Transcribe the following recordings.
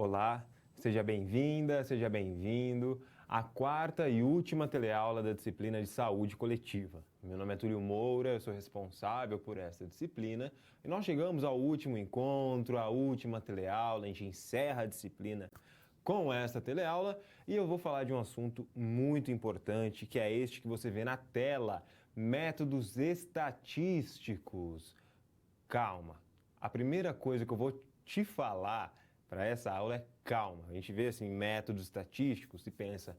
Olá, seja bem-vinda, seja bem-vindo à quarta e última teleaula da disciplina de saúde coletiva. Meu nome é Túlio Moura, eu sou responsável por essa disciplina e nós chegamos ao último encontro, à última teleaula, a gente encerra a disciplina com essa teleaula e eu vou falar de um assunto muito importante que é este que você vê na tela, métodos estatísticos. Calma, a primeira coisa que eu vou te falar para essa aula é calma. A gente vê assim métodos estatísticos e pensa,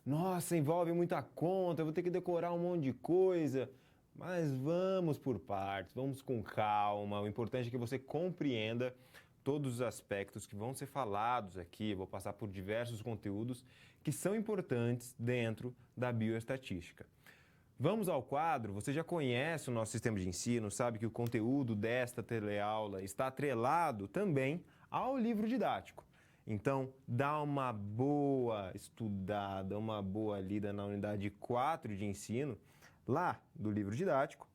nossa, envolve muita conta, eu vou ter que decorar um monte de coisa. Mas vamos por partes, vamos com calma. O importante é que você compreenda todos os aspectos que vão ser falados aqui. Eu vou passar por diversos conteúdos que são importantes dentro da bioestatística. Vamos ao quadro. Você já conhece o nosso sistema de ensino, sabe que o conteúdo desta teleaula está atrelado também ao livro didático. Então, dá uma boa estudada, uma boa lida na unidade 4 de ensino, lá do livro didático,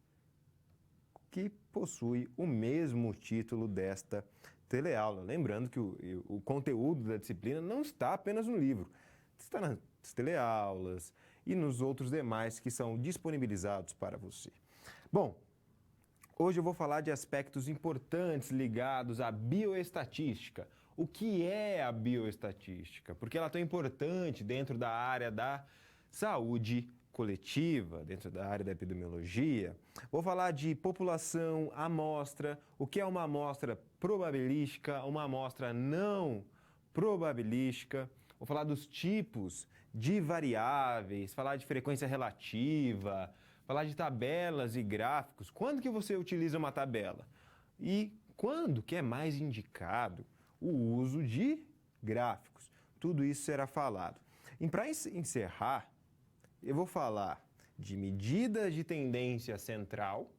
que possui o mesmo título desta teleaula. Lembrando que o conteúdo da disciplina não está apenas no livro, está nas teleaulas e nos outros demais que são disponibilizados para você. Bom, hoje eu vou falar de aspectos importantes ligados à bioestatística. O que é a bioestatística? Por que ela é tão importante dentro da área da saúde coletiva, dentro da área da epidemiologia? Vou falar de população, amostra, o que é uma amostra probabilística, uma amostra não probabilística. Vou falar dos tipos de variáveis, falar de frequência relativa, falar de tabelas e gráficos. Quando que você utiliza uma tabela? E quando que é mais indicado o uso de gráficos? Tudo isso será falado. E para encerrar, eu vou falar de medidas de tendência central.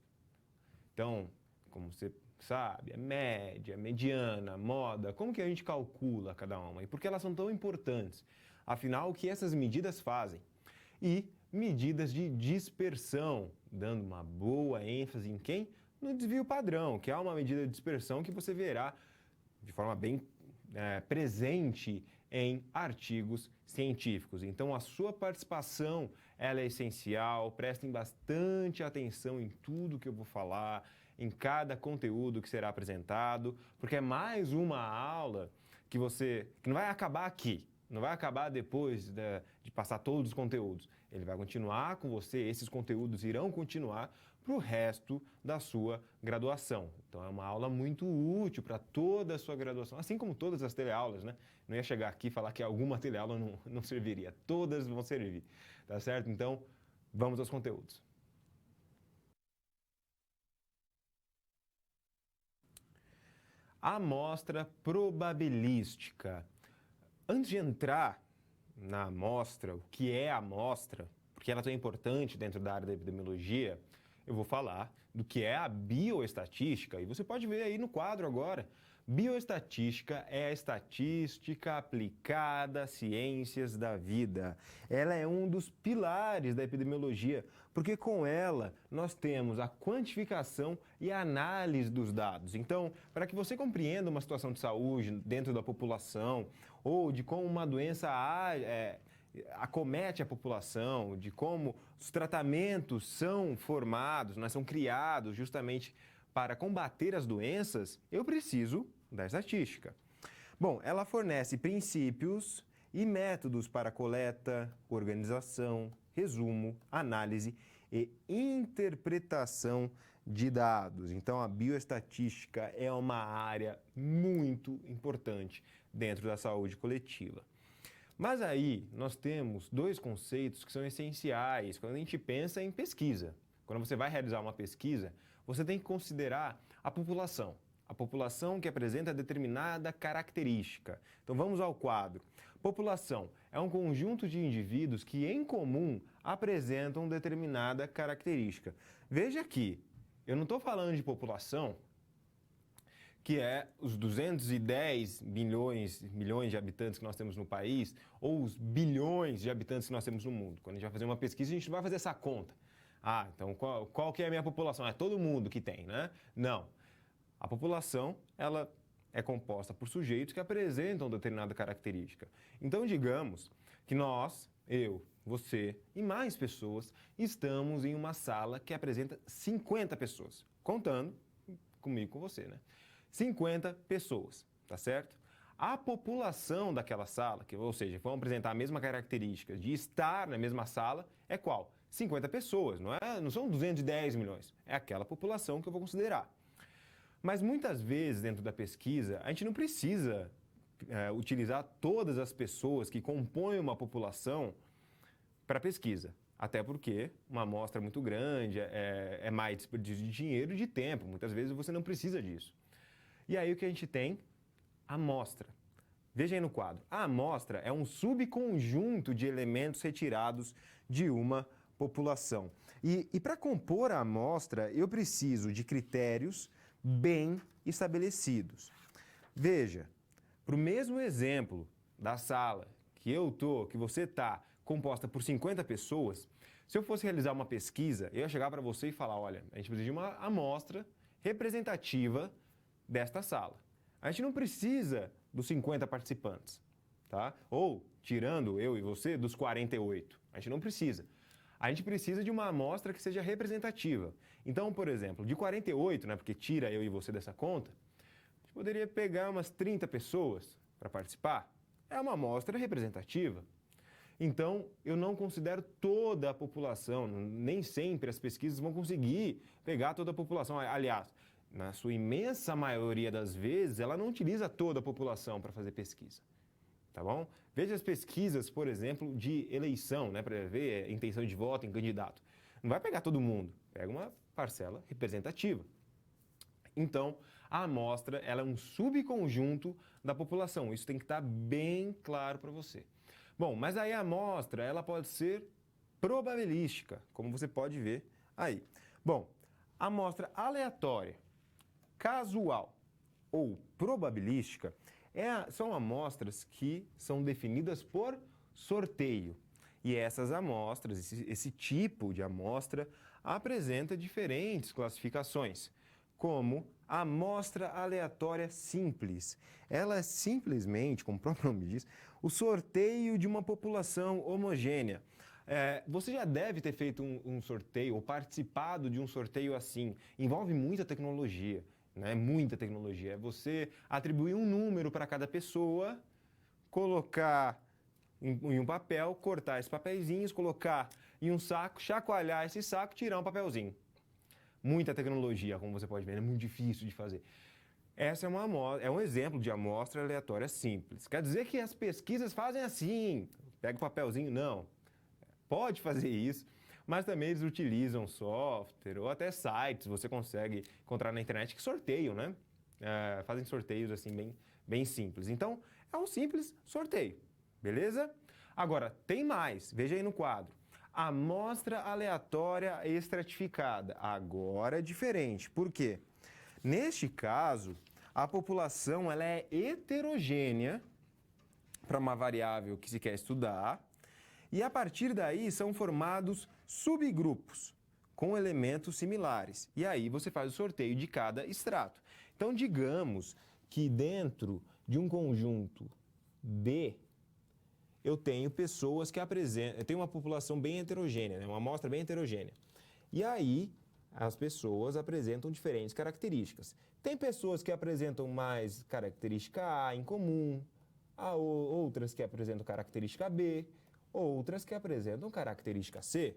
Então, como você sabe, a média, a mediana, a moda, como que a gente calcula cada uma e por que elas são tão importantes? Afinal, o que essas medidas fazem? E medidas de dispersão, dando uma boa ênfase em quem? No desvio padrão, que é uma medida de dispersão que você verá de forma bem presente em artigos científicos. Então, a sua participação ela é essencial, prestem bastante atenção em tudo que eu vou falar, em cada conteúdo que será apresentado, porque é mais uma aula que não vai acabar aqui, não vai acabar depois de passar todos os conteúdos. Ele vai continuar com você, esses conteúdos irão continuar para o resto da sua graduação. Então, é uma aula muito útil para toda a sua graduação, assim como todas as teleaulas, né? Não ia chegar aqui e falar que alguma teleaula não serviria, todas vão servir, tá certo? Então, vamos aos conteúdos. Amostra probabilística. Antes de entrar na amostra, o que é a amostra, porque ela é tão importante dentro da área da epidemiologia, eu vou falar do que é a bioestatística e você pode ver aí no quadro agora. Bioestatística é a estatística aplicada às ciências da vida. Ela é um dos pilares da epidemiologia, porque com ela nós temos a quantificação e a análise dos dados. Então, para que você compreenda uma situação de saúde dentro da população ou de como uma doença acomete a população, de como os tratamentos são formados, são criados justamente para combater as doenças, eu preciso da estatística. Bom, ela fornece princípios e métodos para coleta, organização, resumo, análise e interpretação de dados. Então, a bioestatística é uma área muito importante dentro da saúde coletiva. Mas aí nós temos dois conceitos que são essenciais quando a gente pensa em pesquisa. Quando você vai realizar uma pesquisa, você tem que considerar a população que apresenta determinada característica. Então vamos ao quadro. População é um conjunto de indivíduos que em comum apresentam determinada característica. Veja aqui, eu não estou falando de população que é os 210 milhões de habitantes que nós temos no país, ou os bilhões de habitantes que nós temos no mundo. Quando a gente vai fazer uma pesquisa, a gente não vai fazer essa conta. Ah, então qual que é a minha população? É todo mundo que tem, né? Não. A população, ela é composta por sujeitos que apresentam determinada característica. Então, digamos que nós, eu, você e mais pessoas estamos em uma sala que apresenta 50 pessoas, contando comigo, com você, né? 50 pessoas, tá certo? A população daquela sala, ou seja, vão apresentar a mesma característica de estar na mesma sala, é qual? 50 pessoas, não são 210 milhões, é aquela população que eu vou considerar. Mas muitas vezes, dentro da pesquisa, a gente não precisa utilizar todas as pessoas que compõem uma população para pesquisa. Até porque uma amostra muito grande é mais desperdício de dinheiro e de tempo. Muitas vezes você não precisa disso. E aí o que a gente tem? Amostra. Veja aí no quadro. A amostra é um subconjunto de elementos retirados de uma população. E para compor a amostra, eu preciso de critérios bem estabelecidos. Veja, para o mesmo exemplo da sala que você está, composta por 50 pessoas, se eu fosse realizar uma pesquisa, eu ia chegar para você e falar, olha, a gente precisa de uma amostra representativa desta sala. A gente não precisa dos 50 participantes, tá? Ou, tirando eu e você, dos 48. A gente não precisa. A gente precisa de uma amostra que seja representativa. Então, por exemplo, de 48, né, porque tira eu e você dessa conta, a gente poderia pegar umas 30 pessoas para participar. É uma amostra representativa. Então, eu não considero toda a população, nem sempre as pesquisas vão conseguir pegar toda a população. Aliás, na sua imensa maioria das vezes, ela não utiliza toda a população para fazer pesquisa. Tá bom? Veja as pesquisas, por exemplo, de eleição, né, para ver intenção de voto em candidato. Não vai pegar todo mundo, pega uma parcela representativa. Então, a amostra ela é um subconjunto da população. Isso tem que estar bem claro para você. Bom, mas aí a amostra ela pode ser probabilística, como você pode ver aí. Bom, a amostra aleatória, casual ou probabilística são amostras que são definidas por sorteio. E essas amostras, esse tipo de amostra, apresenta diferentes classificações, como a amostra aleatória simples. Ela é simplesmente, como o próprio nome diz, o sorteio de uma população homogênea. Você já deve ter feito um sorteio ou participado de um sorteio assim. Envolve muita tecnologia. Né? Muita tecnologia. É você atribuir um número para cada pessoa, colocar em um papel, cortar esses papeizinhos, colocar em um saco, chacoalhar esse saco, tirar um papelzinho. Muita tecnologia, como você pode ver, é muito difícil de fazer. Essa é um exemplo de amostra aleatória simples. Quer dizer que as pesquisas fazem assim, pega o papelzinho? Não. Pode fazer isso. Mas também eles utilizam software ou até sites, você consegue encontrar na internet que sorteiam, né? Fazem sorteios assim bem simples. Então, é um simples sorteio, beleza? Agora, tem mais, veja aí no quadro. Amostra aleatória estratificada. Agora é diferente, por quê? Neste caso, a população ela é heterogênea para uma variável que se quer estudar, e a partir daí são formados subgrupos com elementos similares. E aí você faz o sorteio de cada extrato. Então, digamos que dentro de um conjunto D, eu tenho pessoas que apresentam... Eu tenho uma população bem heterogênea, né? Uma amostra bem heterogênea. E aí, as pessoas apresentam diferentes características. Tem pessoas que apresentam mais característica A em comum, outras que apresentam característica B, outras que apresentam característica C.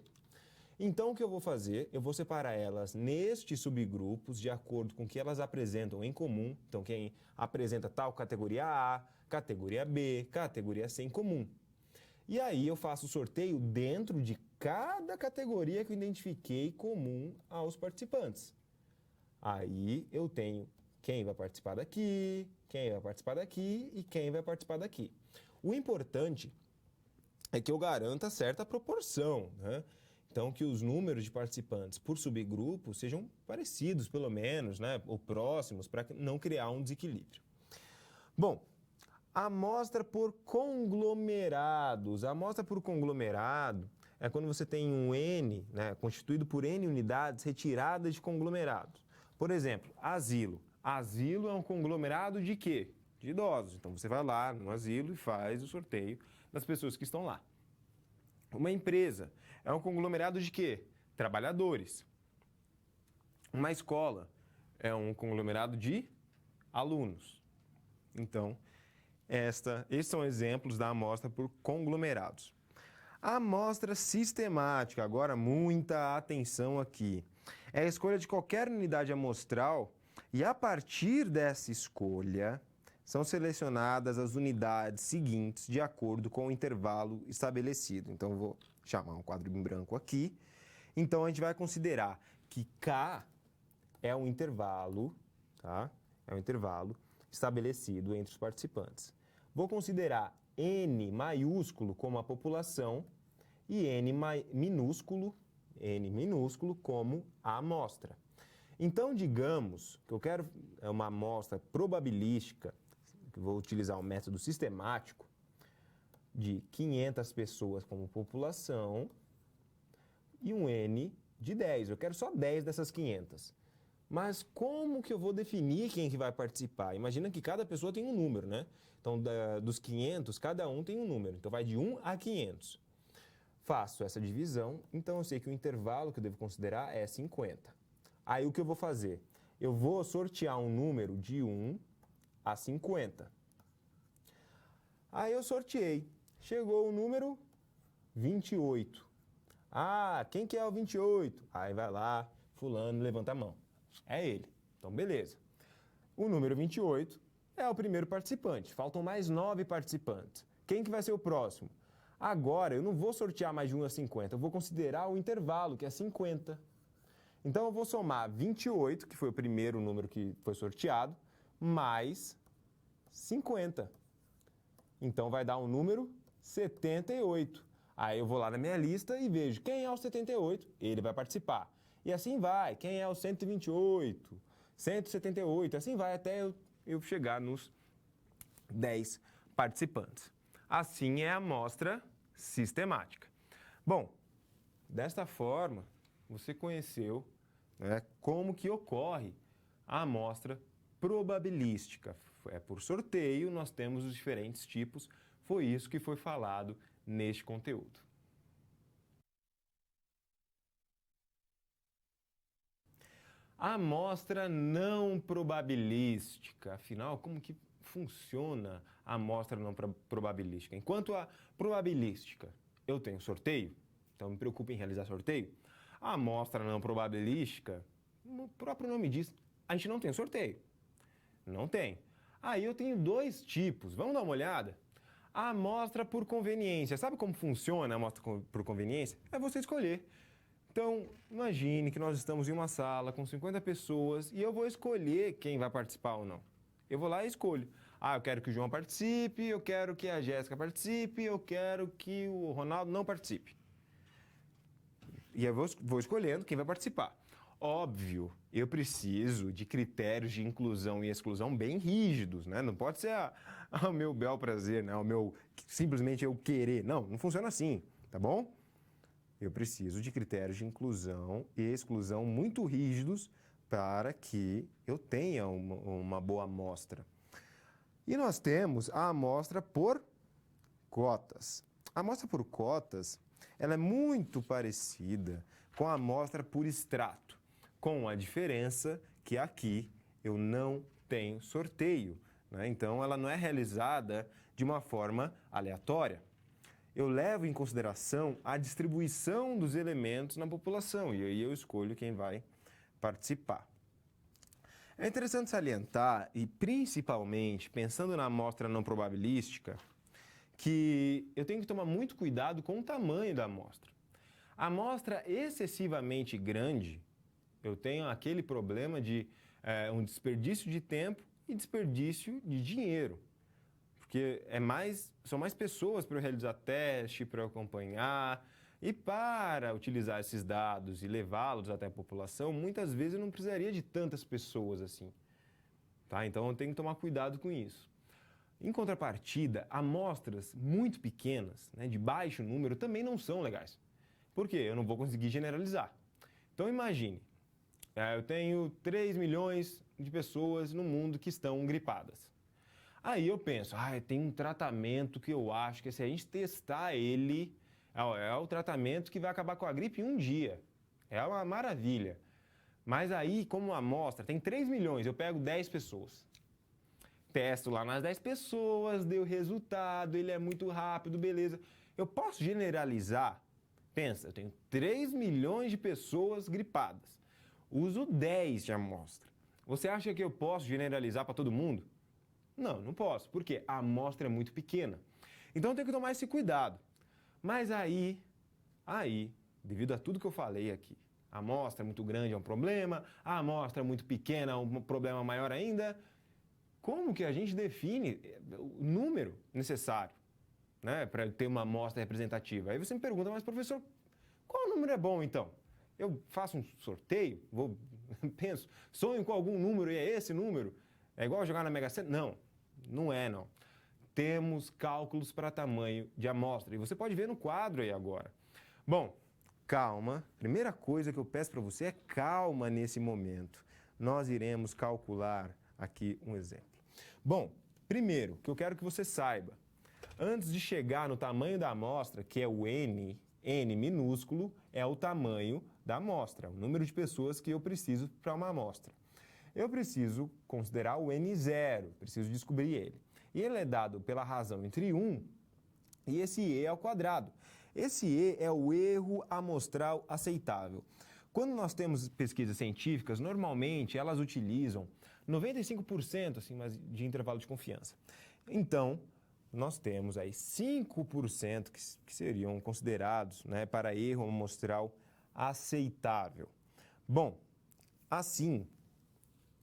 Então, o que eu vou fazer? Eu vou separar elas nestes subgrupos de acordo com o que elas apresentam em comum. Então, quem apresenta tal categoria A, categoria B, categoria C em comum. E aí eu faço o sorteio dentro de cada categoria que eu identifiquei comum aos participantes. Aí eu tenho quem vai participar daqui, quem vai participar daqui e quem vai participar daqui. O importante é que eu garanta certa proporção, né? Então, que os números de participantes por subgrupo sejam parecidos, pelo menos, né? Ou próximos, para não criar um desequilíbrio. Bom, amostra por conglomerados. A amostra por conglomerado é quando você tem um N, né, constituído por N unidades retiradas de conglomerados. Por exemplo, asilo. Asilo é um conglomerado de quê? De idosos. Então você vai lá no asilo e faz o sorteio das pessoas que estão lá. Uma empresa é um conglomerado de quê? Trabalhadores. Uma escola é um conglomerado de alunos. Então, esses são exemplos da amostra por conglomerados. A amostra sistemática, agora muita atenção aqui, é a escolha de qualquer unidade amostral e a partir dessa escolha são selecionadas as unidades seguintes de acordo com o intervalo estabelecido. Então, eu vou chamar um quadro em branco aqui. Então, a gente vai considerar que K é um intervalo, tá? É um intervalo estabelecido entre os participantes. Vou considerar N maiúsculo como a população e N minúsculo como a amostra. Então, digamos que eu quero uma amostra probabilística, que vou utilizar um método sistemático, de 500 pessoas como população e um N de 10. Eu quero só 10 dessas 500. Mas como que eu vou definir quem que vai participar? Imagina que cada pessoa tem um número, né? Então, dos 500, cada um tem um número. Então, vai de 1 a 500. Faço essa divisão, então eu sei que o intervalo que eu devo considerar é 50. Aí, o que eu vou fazer? Eu vou sortear um número de 1 a 50. Aí, eu sorteei. Chegou o número 28. Ah, quem que é o 28? Aí, vai lá, fulano, levanta a mão. É ele. Então, beleza. O número 28 é o primeiro participante. Faltam mais 9 participantes. Quem que vai ser o próximo? Agora, eu não vou sortear mais de 1 a 50. Eu vou considerar o intervalo, que é 50. Então, eu vou somar 28, que foi o primeiro número que foi sorteado, mais 50. Então, vai dar um número 78. Aí, eu vou lá na minha lista e vejo quem é o 78, ele vai participar. E assim vai, quem é o 128, 178, assim vai até eu chegar nos 10 participantes. Assim é a amostra sistemática. Bom, desta forma, você conheceu, né, como que ocorre a amostra probabilística. É por sorteio, nós temos os diferentes tipos, foi isso que foi falado neste conteúdo. A amostra não probabilística, afinal, como que funciona a amostra não probabilística? Enquanto a probabilística, eu tenho sorteio, então me preocupo em realizar sorteio. A amostra não probabilística, o próprio nome diz, a gente não tem sorteio. Não tem. Aí eu tenho dois tipos, vamos dar uma olhada? A amostra por conveniência. Sabe como funciona a amostra por conveniência? É você escolher. Então, imagine que nós estamos em uma sala com 50 pessoas e eu vou escolher quem vai participar ou não. Eu vou lá e escolho. Ah, eu quero que o João participe, eu quero que a Jéssica participe, eu quero que o Ronaldo não participe. E eu vou escolhendo quem vai participar. Óbvio, eu preciso de critérios de inclusão e exclusão bem rígidos, né? Não pode ser o meu bel prazer, né? O meu simplesmente eu querer. Não funciona assim, tá bom? Eu preciso de critérios de inclusão e exclusão muito rígidos para que eu tenha uma boa amostra. E nós temos a amostra por cotas. A amostra por cotas, ela é muito parecida com a amostra por extrato, com a diferença que aqui eu não tenho sorteio, né? Então, ela não é realizada de uma forma aleatória. Eu levo em consideração a distribuição dos elementos na população e aí eu escolho quem vai participar. É interessante salientar, e principalmente pensando na amostra não probabilística, que eu tenho que tomar muito cuidado com o tamanho da amostra. A amostra excessivamente grande, eu tenho aquele problema de um desperdício de tempo e desperdício de dinheiro. Porque são mais pessoas para eu realizar teste, para eu acompanhar. E para utilizar esses dados e levá-los até a população, muitas vezes eu não precisaria de tantas pessoas assim. Tá? Então eu tenho que tomar cuidado com isso. Em contrapartida, amostras muito pequenas, né, de baixo número, também não são legais. Por quê? Eu não vou conseguir generalizar. Então imagine, eu tenho 3 milhões de pessoas no mundo que estão gripadas. Aí eu penso, tem um tratamento que eu acho que se a gente testar ele, é o tratamento que vai acabar com a gripe em um dia. É uma maravilha. Mas aí, como a amostra tem 3 milhões, eu pego 10 pessoas. Testo lá nas 10 pessoas, deu resultado, ele é muito rápido, beleza. Eu posso generalizar? Pensa, eu tenho 3 milhões de pessoas gripadas. Uso 10 de amostra. Você acha que eu posso generalizar para todo mundo? Não, não posso, porque a amostra é muito pequena. Então eu tenho que tomar esse cuidado. Mas aí, devido a tudo que eu falei aqui, a amostra muito grande é um problema, a amostra muito pequena é um problema maior ainda, como que a gente define o número necessário, né, para ter uma amostra representativa? Aí você me pergunta, mas professor, qual número é bom então? Eu faço um sorteio, penso, sonho com algum número e é esse número? É igual jogar na Mega Sena? Não, não é não. Temos cálculos para tamanho de amostra e você pode ver no quadro aí agora. Bom, calma. Primeira coisa que eu peço para você é calma nesse momento. Nós iremos calcular aqui um exemplo. Bom, primeiro, que eu quero que você saiba, antes de chegar no tamanho da amostra, que é o N minúsculo, é o tamanho da amostra, o número de pessoas que eu preciso para uma amostra. Eu preciso considerar o N0, preciso descobrir ele. E ele é dado pela razão entre 1 e esse E ao quadrado. Esse E é o erro amostral aceitável. Quando nós temos pesquisas científicas, normalmente elas utilizam 95% assim, de intervalo de confiança. Então, nós temos aí 5% que seriam considerados, né, para erro amostral aceitável. Bom, assim,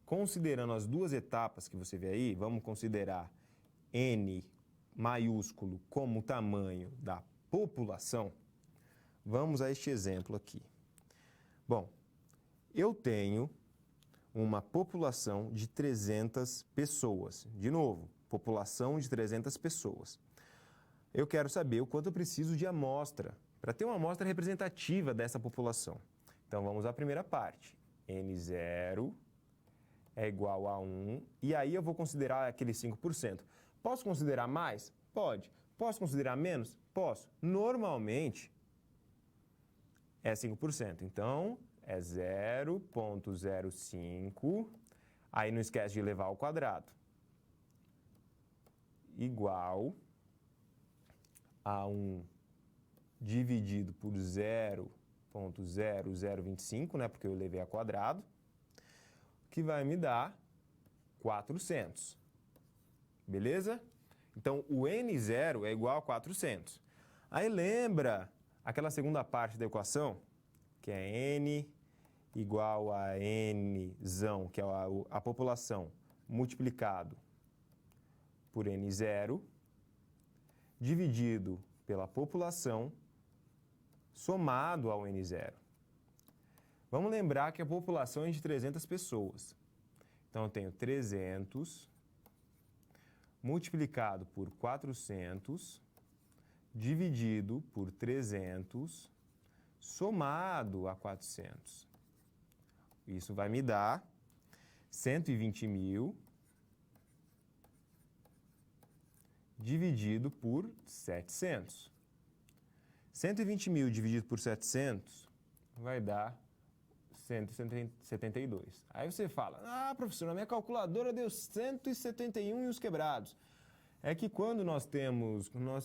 considerando as duas etapas que você vê aí, vamos considerar N maiúsculo como o tamanho da população. Vamos a este exemplo aqui. Bom, eu tenho uma população de 300 pessoas. De novo, população de 300 pessoas. Eu quero saber o quanto eu preciso de amostra para ter uma amostra representativa dessa população. Então, vamos à primeira parte. N0 é igual a 1, e aí eu vou considerar aqueles 5%. Posso considerar mais? Pode. Posso considerar menos? Posso. Normalmente, é 5%. Então, é 0,05, aí não esquece de levar ao quadrado, igual a 1 dividido por 0,0025, né, porque eu levei a quadrado, que vai me dar 400. Beleza? Então, o N0 é igual a 400. Aí lembra aquela segunda parte da equação, que é N igual a Nzão, que é a população, multiplicado por N0, dividido pela população, somado ao N0. Vamos lembrar que a população é de 300 pessoas. Então, eu tenho 300 multiplicado por 400, dividido por 300, somado a 400. Isso vai me dar 120.000 dividido por 700. 120.000 dividido por 700 vai dar 172. Aí você fala, professor, a minha calculadora deu 171 e os quebrados. É que quando nós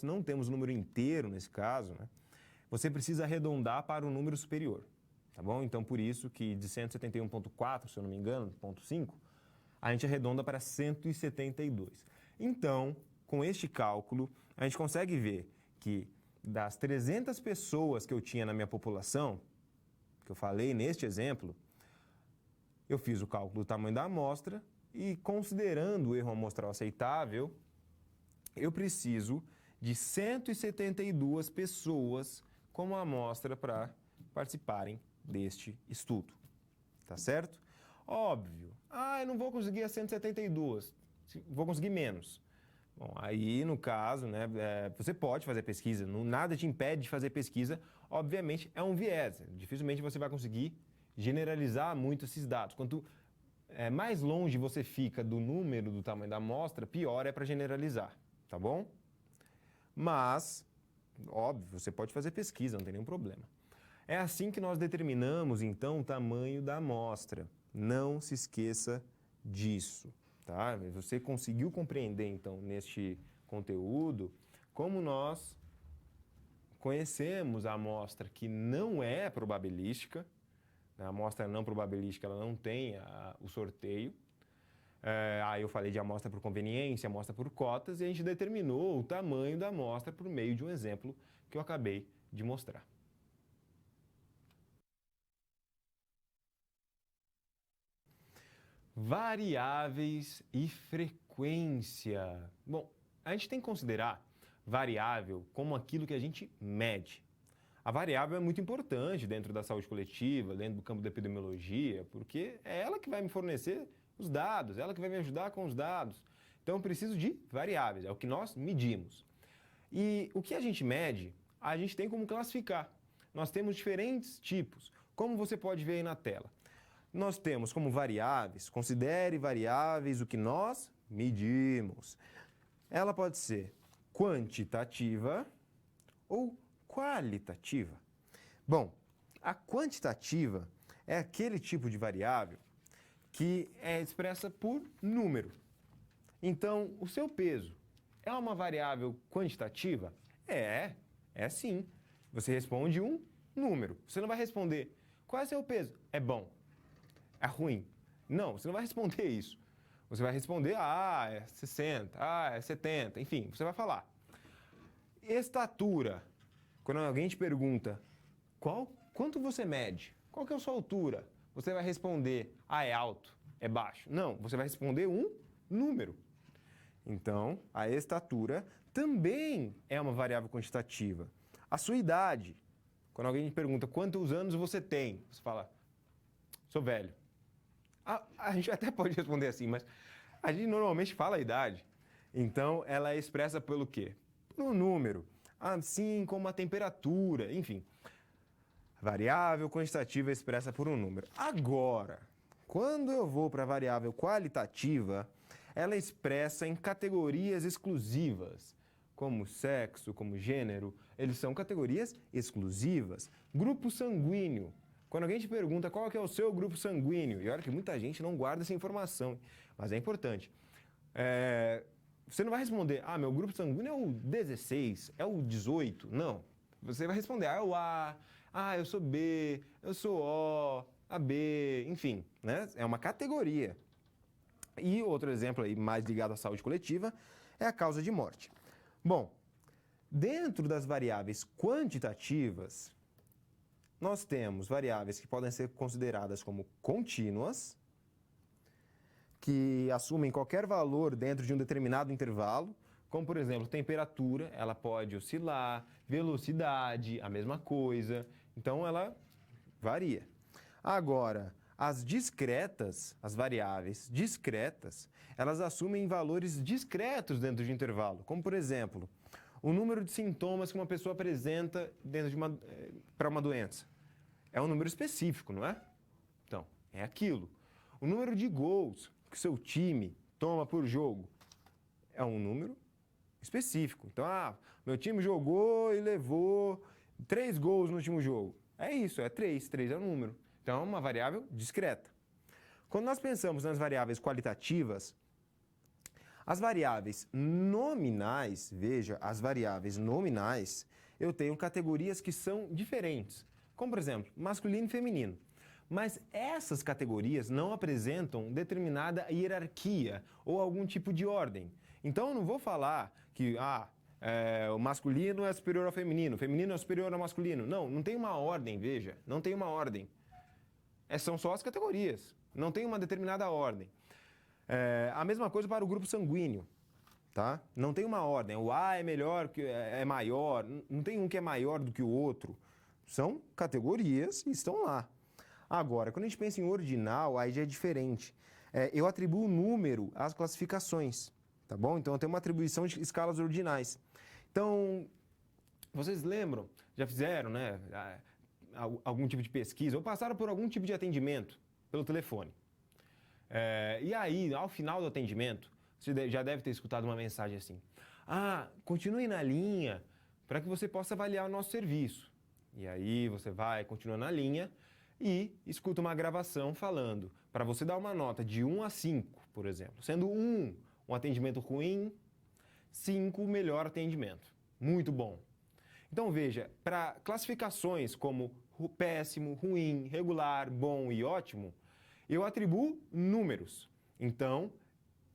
não temos número inteiro nesse caso, né, você precisa arredondar para um número superior, tá bom? Então, por isso que de 171,4, se eu não me engano, 0,5, a gente arredonda para 172. Então, com este cálculo, a gente consegue ver que das 300 pessoas que eu tinha na minha população, que eu falei neste exemplo, eu fiz o cálculo do tamanho da amostra e, considerando o erro amostral aceitável, eu preciso de 172 pessoas como amostra para participarem deste estudo. Tá certo? Óbvio. Eu não vou conseguir as 172, vou conseguir menos. Bom, aí, no caso, né, você pode fazer pesquisa, nada te impede de fazer pesquisa, obviamente é um viés, dificilmente você vai conseguir generalizar muito esses dados. Quanto mais longe você fica do número do tamanho da amostra, pior é para generalizar, tá bom? Mas, óbvio, você pode fazer pesquisa, não tem nenhum problema. É assim que nós determinamos, então, o tamanho da amostra. Não se esqueça disso, tá? Você conseguiu compreender, então, neste conteúdo, como nós conhecemos a amostra que não é probabilística. A amostra não probabilística, ela não tem o sorteio. Aí eu falei de amostra por conveniência, amostra por cotas, e a gente determinou o tamanho da amostra por meio de um exemplo que eu acabei de mostrar. Variáveis e frequência. Bom, a gente tem que considerar variável como aquilo que a gente mede. A variável é muito importante dentro da saúde coletiva, dentro do campo da epidemiologia, porque é ela que vai me fornecer os dados, ela que vai me ajudar com os dados. Então, eu preciso de variáveis, é o que nós medimos. E o que a gente mede, a gente tem como classificar. Nós temos diferentes tipos, como você pode ver aí na tela. Nós temos como variáveis, considere variáveis o que nós medimos. Ela pode ser quantitativa ou qualitativa. Bom, a quantitativa é aquele tipo de variável que é expressa por número. Então, o seu peso é uma variável quantitativa? É sim. Você responde um número. Você não vai responder, qual é o seu peso? É bom. É ruim. Não, você não vai responder isso. Você vai responder, é 60, é 70, enfim, você vai falar. Estatura. Quando alguém te pergunta, quanto você mede? Qual que é a sua altura? Você vai responder, é alto, é baixo. Não, você vai responder um número. Então, a estatura também é uma variável quantitativa. A sua idade. Quando alguém te pergunta quantos anos você tem, você fala, sou velho. A gente até pode responder assim, mas a gente normalmente fala a idade. Então, ela é expressa pelo quê? Por um número. Assim como a temperatura, enfim. Variável quantitativa é expressa por um número. Agora, quando eu vou para a variável qualitativa, ela é expressa em categorias exclusivas, como sexo, como gênero. Eles são categorias exclusivas. Grupo sanguíneo. Quando alguém te pergunta qual que é o seu grupo sanguíneo, e olha que muita gente não guarda essa informação, mas é importante. Você não vai responder, meu grupo sanguíneo é o 16, é o 18. Não. Você vai responder, é o A, eu sou B, eu sou O, AB, enfim, né? É uma categoria. E outro exemplo aí mais ligado à saúde coletiva é a causa de morte. Bom, dentro das variáveis quantitativas, nós temos variáveis que podem ser consideradas como contínuas, que assumem qualquer valor dentro de um determinado intervalo, como, por exemplo, temperatura, ela pode oscilar, velocidade, a mesma coisa, então ela varia. Agora, as discretas, as variáveis discretas, elas assumem valores discretos dentro de um intervalo, como, por exemplo, o número de sintomas que uma pessoa apresenta dentro de para uma doença. É um número específico, não é? Então, é aquilo. O número de gols que seu time toma por jogo é um número específico. Então, meu time jogou e levou 3 gols no último jogo. É isso, é 3. 3 é o número. Então, é uma variável discreta. Quando nós pensamos nas variáveis qualitativas, as variáveis nominais, veja, as variáveis nominais, eu tenho categorias que são diferentes. Como, por exemplo, masculino e feminino. Mas essas categorias não apresentam determinada hierarquia ou algum tipo de ordem. Então, eu não vou falar que o masculino é superior ao feminino, o feminino é superior ao masculino. Não, não tem uma ordem, veja, não tem uma ordem. São só as categorias, não tem uma determinada ordem. A mesma coisa para o grupo sanguíneo, tá? Não tem uma ordem, o A é melhor, é maior, não tem um que é maior do que o outro. São categorias e estão lá. Agora, quando a gente pensa em ordinal, aí já é diferente. Eu atribuo número às classificações, tá bom? Então, eu tenho uma atribuição de escalas ordinais. Então, vocês lembram, já fizeram, né, algum tipo de pesquisa ou passaram por algum tipo de atendimento pelo telefone. E aí, ao final do atendimento, você já deve ter escutado uma mensagem assim: continue na linha para que você possa avaliar o nosso serviço. E aí você vai, continua na linha e escuta uma gravação falando para você dar uma nota de 1 a 5, por exemplo. Sendo 1 um atendimento ruim, 5 o melhor atendimento. Muito bom. Então veja, para classificações como péssimo, ruim, regular, bom e ótimo, eu atribuo números. Então,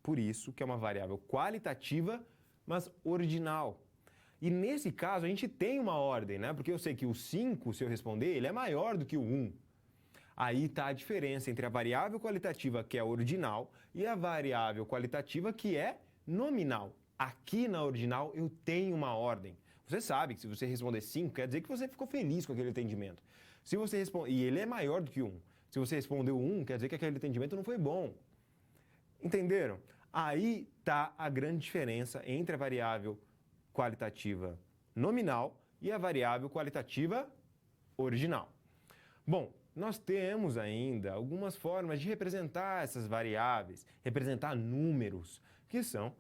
por isso que é uma variável qualitativa, mas ordinal. E nesse caso a gente tem uma ordem, né? Porque eu sei que o 5, se eu responder, ele é maior do que o 1. Aí está a diferença entre a variável qualitativa, que é ordinal, e a variável qualitativa, que é nominal. Aqui na ordinal eu tenho uma ordem. Você sabe que se você responder 5, quer dizer que você ficou feliz com aquele atendimento. Se você responde, e ele é maior do que 1. Se você respondeu 1, quer dizer que aquele atendimento não foi bom. Entenderam? Aí está a grande diferença entre a variável qualitativa nominal e a variável qualitativa original. Bom, nós temos ainda algumas formas de representar essas variáveis, representar números, que são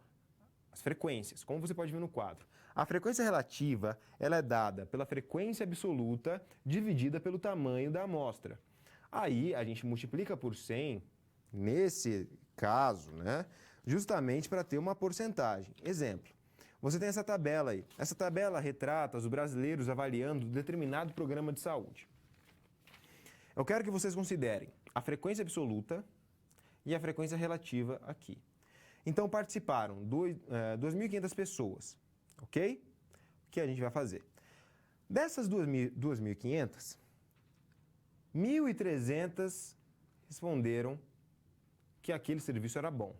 as frequências, como você pode ver no quadro. A frequência relativa ela é dada pela frequência absoluta dividida pelo tamanho da amostra. Aí a gente multiplica por 100, nesse caso, né, justamente para ter uma porcentagem. Exemplo, você tem essa tabela aí. Essa tabela retrata os brasileiros avaliando determinado programa de saúde. Eu quero que vocês considerem a frequência absoluta e a frequência relativa aqui. Então, participaram 2.500 pessoas, ok? O que a gente vai fazer? Dessas 2.500, 1.300 responderam que aquele serviço era bom.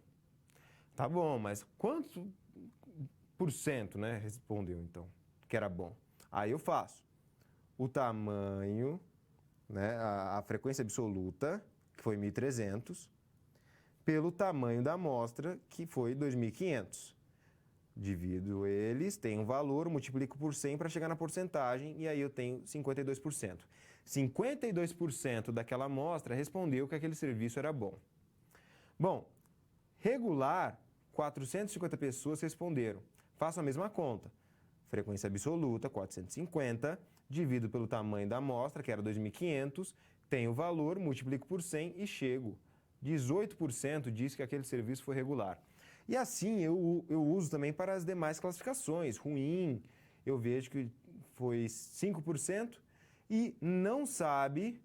Tá bom, mas quanto por cento, né, respondeu, então, que era bom? Aí eu faço o tamanho, né, a frequência absoluta, que foi 1.300, pelo tamanho da amostra, que foi 2.500. Divido eles, tenho um valor, multiplico por 100 para chegar na porcentagem, e aí eu tenho 52%. 52% daquela amostra respondeu que aquele serviço era bom. Bom, regular, 450 pessoas responderam. Faço a mesma conta. Frequência absoluta, 450, divido pelo tamanho da amostra, que era 2.500, tenho o valor, multiplico por 100 e chego. 18% diz que aquele serviço foi regular. E assim eu uso também para as demais classificações. Ruim, eu vejo que foi 5% e não sabe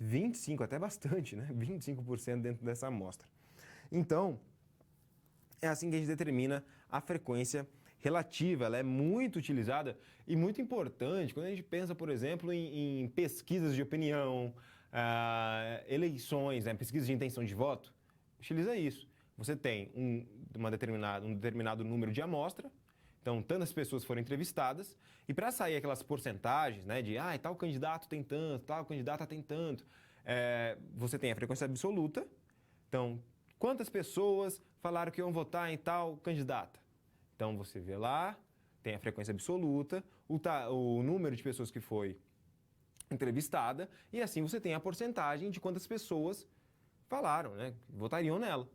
25%, até bastante, né? 25% dentro dessa amostra. Então, é assim que a gente determina a frequência relativa. Ela é muito utilizada e muito importante quando a gente pensa, por exemplo, em pesquisas de opinião, eleições, né, pesquisas de intenção de voto. Utiliza isso. Você tem um determinado número de amostra, então tantas pessoas foram entrevistadas, e para sair aquelas porcentagens, né, de tal candidato tem tanto, tal candidata tem tanto, você tem a frequência absoluta, então quantas pessoas falaram que iam votar em tal candidata. Então você vê lá, tem a frequência absoluta, o número de pessoas que foi entrevistada, e assim você tem a porcentagem de quantas pessoas falaram, né, votariam nela.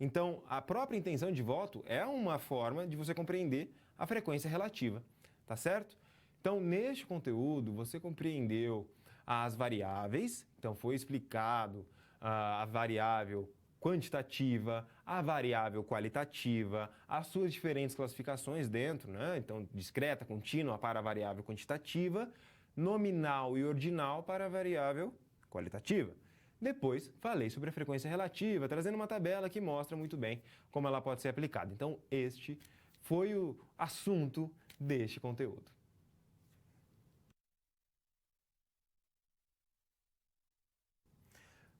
Então, a própria intenção de voto é uma forma de você compreender a frequência relativa, tá certo? Então, neste conteúdo, você compreendeu as variáveis, então foi explicado a variável quantitativa, a variável qualitativa, as suas diferentes classificações dentro, né? Então, discreta, contínua para a variável quantitativa, nominal e ordinal para a variável qualitativa. Depois, falei sobre a frequência relativa, trazendo uma tabela que mostra muito bem como ela pode ser aplicada. Então, este foi o assunto deste conteúdo.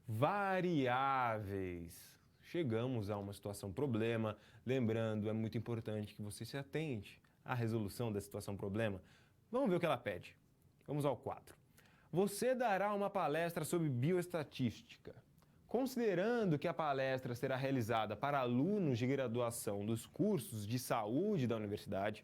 Variáveis. Chegamos a uma situação problema. Lembrando, é muito importante que você se atente à resolução da situação problema. Vamos ver o que ela pede. Vamos ao quadro. Você dará uma palestra sobre bioestatística. Considerando que a palestra será realizada para alunos de graduação dos cursos de saúde da universidade,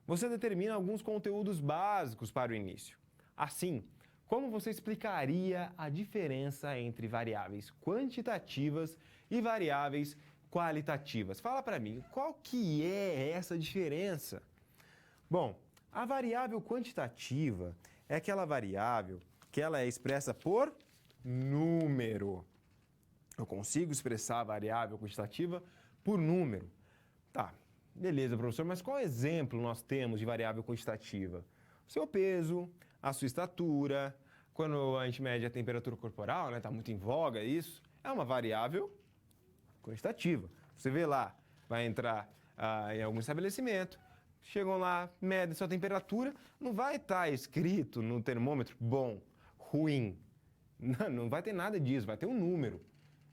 você determina alguns conteúdos básicos para o início. Assim, como você explicaria a diferença entre variáveis quantitativas e variáveis qualitativas. Fala para mim, qual que é essa diferença? Bom, a variável quantitativa é aquela variável que ela é expressa por número. Eu consigo expressar a variável quantitativa por número. Tá, beleza, professor, mas qual exemplo nós temos de variável quantitativa? O seu peso, a sua estatura, quando a gente mede a temperatura corporal, né, tá muito em voga isso, é uma variável quantitativa. Você vê lá, vai entrar em algum estabelecimento, chegam lá, medem sua temperatura, não vai estar escrito no termômetro bom, ruim. Não vai ter nada disso, vai ter um número.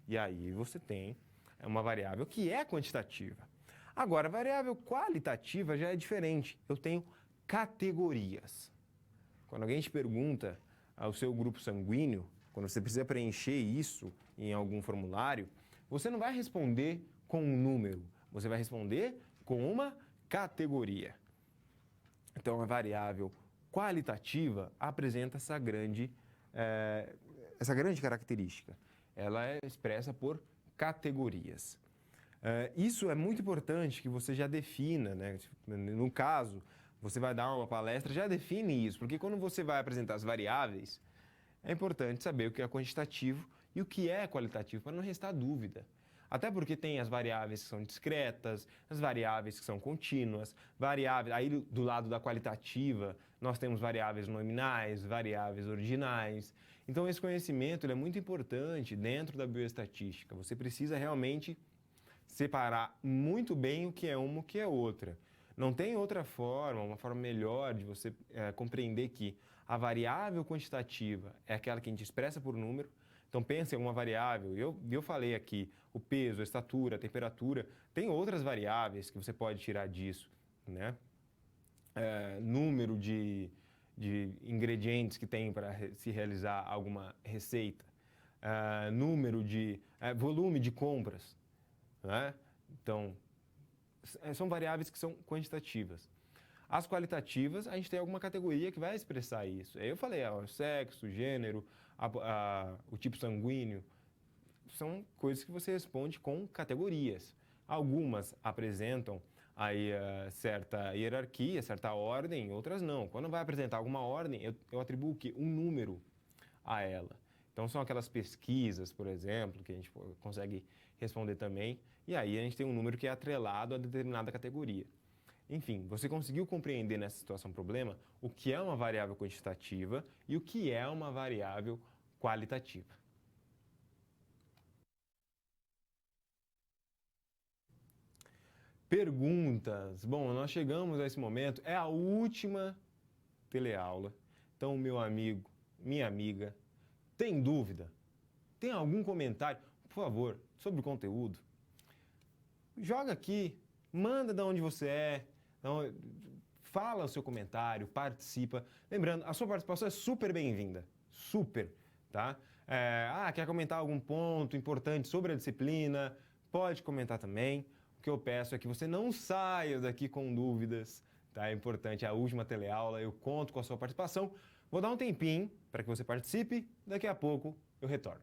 E aí você tem uma variável que é quantitativa. Agora, a variável qualitativa já é diferente. Eu tenho categorias. Quando alguém te pergunta ao seu grupo sanguíneo, quando você precisa preencher isso em algum formulário, você não vai responder com um número, você vai responder com uma categoria. Então, a variável qualitativa apresenta essa grande característica. Ela é expressa por categorias. Isso é muito importante que você já defina, né? No caso, você vai dar uma palestra, já define isso, porque quando você vai apresentar as variáveis, é importante saber o que é quantitativo e o que é qualitativo, para não restar dúvida. Até porque tem as variáveis que são discretas, as variáveis que são contínuas, variáveis, aí do lado da qualitativa, nós temos variáveis nominais, variáveis ordinais. Então, esse conhecimento é muito importante dentro da bioestatística. Você precisa realmente separar muito bem o que é uma e o que é outra. Não tem outra forma, uma forma melhor de você compreender que a variável quantitativa é aquela que a gente expressa por número. Então, pense em alguma variável, eu falei aqui, o peso, a estatura, a temperatura, tem outras variáveis que você pode tirar disso, né? Número de ingredientes que tem para se realizar alguma receita, volume de compras, né? Então, são variáveis que são quantitativas. As qualitativas, a gente tem alguma categoria que vai expressar isso. Aí eu falei, o sexo, o gênero, o tipo sanguíneo, são coisas que você responde com categorias. Algumas apresentam aí certa hierarquia, certa ordem, outras não. Quando vai apresentar alguma ordem, eu atribuo o quê? Um número a ela. Então, são aquelas pesquisas, por exemplo, que a gente consegue responder também, e aí a gente tem um número que é atrelado a determinada categoria. Enfim, você conseguiu compreender nessa situação problema o que é uma variável quantitativa e o que é uma variável qualitativa. Perguntas. Bom, nós chegamos a esse momento, é a última teleaula. Então, meu amigo, minha amiga, tem dúvida? Tem algum comentário, por favor, sobre o conteúdo? Joga aqui, manda de onde você é, fala o seu comentário, participa. Lembrando, a sua participação é super bem-vinda, super, tá? Quer comentar algum ponto importante sobre a disciplina? Pode comentar também. O que eu peço é que você não saia daqui com dúvidas, tá? É importante, é a última teleaula, eu conto com a sua participação. Vou dar um tempinho para que você participe, daqui a pouco eu retorno.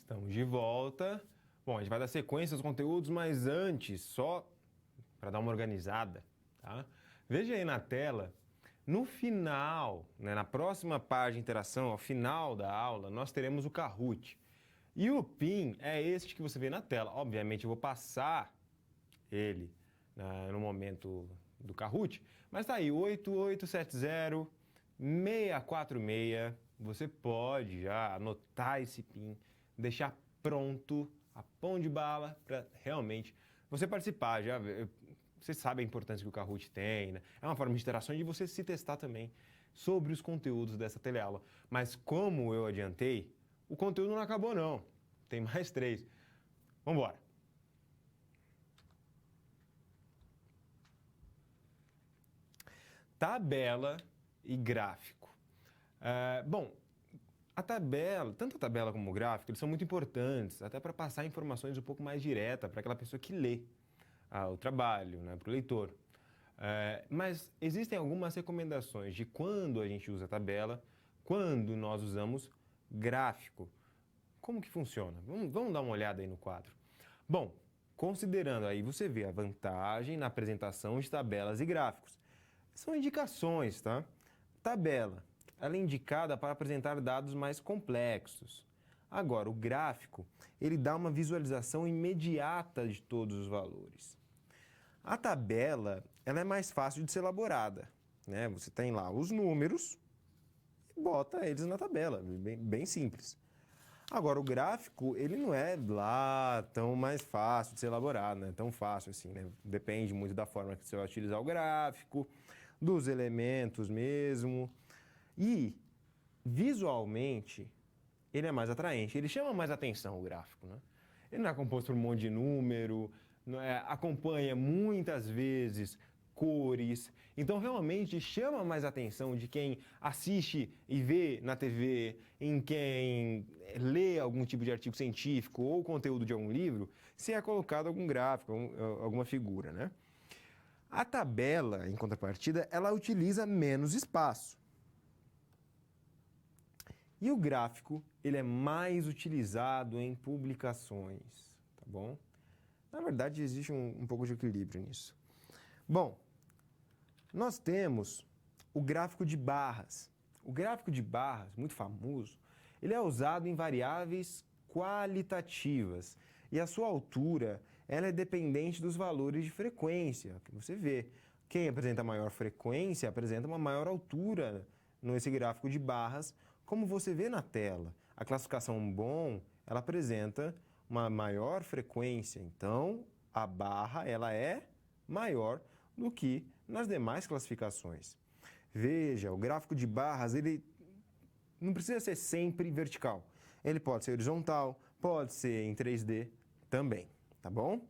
Estamos de volta. Bom, a gente vai dar sequência aos conteúdos, mas antes, só para dar uma organizada, tá? Veja aí na tela, no final, né, na próxima página de interação, ao final da aula, nós teremos o Kahoot. E o PIN é este que você vê na tela. Obviamente, eu vou passar ele, né, no momento do Kahoot, mas tá aí, 8870-646. Você pode já anotar esse PIN, deixar pronto, a pão de bala, para realmente você participar. Já, você sabe a importância que o Kahoot tem, né? É uma forma de interação e de você se testar também sobre os conteúdos dessa teleaula. Mas como eu adiantei, o conteúdo não acabou não. Tem mais 3. Vamos embora. Tabela e gráfico. Bom, tanto a tabela como o gráfico, eles são muito importantes, até para passar informações um pouco mais diretas para aquela pessoa que lê o trabalho, né, para o leitor. Mas existem algumas recomendações de quando a gente usa a tabela, quando nós usamos gráfico. Como que funciona? Vamos dar uma olhada aí no quadro. Bom, considerando aí, você vê a vantagem na apresentação de tabelas e gráficos. São indicações, tá? Tabela, ela é indicada para apresentar dados mais complexos. Agora, o gráfico, ele dá uma visualização imediata de todos os valores. A tabela, ela é mais fácil de ser elaborada, né? Você tem lá os números e bota eles na tabela, bem simples. Agora, o gráfico, ele não é lá tão mais fácil de ser elaborado, não é tão fácil assim, né? Depende muito da forma que você vai utilizar o gráfico, dos elementos mesmo. E, visualmente, ele é mais atraente, ele chama mais atenção, o gráfico, né? Ele não é composto por um monte de número, acompanha muitas vezes cores, então realmente chama mais atenção de quem assiste e vê na TV, em quem lê algum tipo de artigo científico ou conteúdo de algum livro, se é colocado algum gráfico, alguma figura, né? A tabela, em contrapartida, ela utiliza menos espaço. E o gráfico, ele é mais utilizado em publicações, tá bom? Na verdade, existe um pouco de equilíbrio nisso. Bom, nós temos o gráfico de barras. O gráfico de barras, muito famoso, ele é usado em variáveis qualitativas e a sua altura ela é dependente dos valores de frequência que você vê. Quem apresenta maior frequência apresenta uma maior altura nesse gráfico de barras, como você vê na tela. A classificação bom, ela apresenta uma maior frequência, então a barra ela é maior do que nas demais classificações. Veja, o gráfico de barras, ele não precisa ser sempre vertical. Ele pode ser horizontal, pode ser em 3D também, tá bom?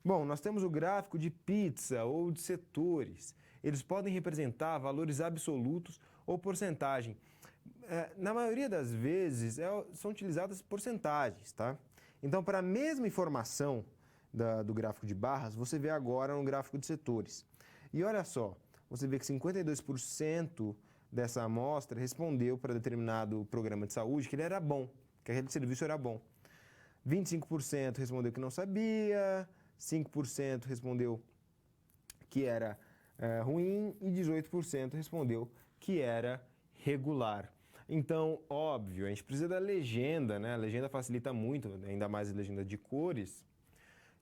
Bom, nós temos o gráfico de pizza ou de setores. Eles podem representar valores absolutos ou porcentagem. Na maioria das vezes, são utilizadas porcentagens, tá? Então, para a mesma informação do gráfico de barras, você vê agora no gráfico de setores. E olha só, você vê que 52% dessa amostra respondeu para determinado programa de saúde que ele era bom, que aquele serviço era bom. 25% respondeu que não sabia, 5% respondeu que era ruim e 18% respondeu que era regular. Então, óbvio, a gente precisa da legenda, né? A legenda facilita muito, ainda mais a legenda de cores.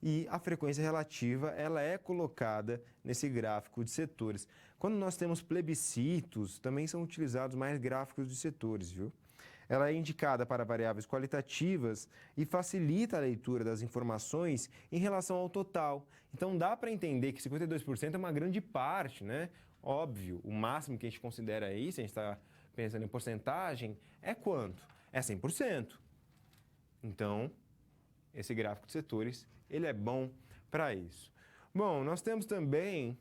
E a frequência relativa, ela é colocada nesse gráfico de setores. Quando nós temos plebiscitos, também são utilizados mais gráficos de setores, viu? Ela é indicada para variáveis qualitativas e facilita a leitura das informações em relação ao total. Então, dá para entender que 52% é uma grande parte, né? Óbvio, o máximo que a gente considera aí, se a gente está pensando em porcentagem, é quanto? É 100%. Então, esse gráfico de setores, ele é bom para isso. Bom, nós temos também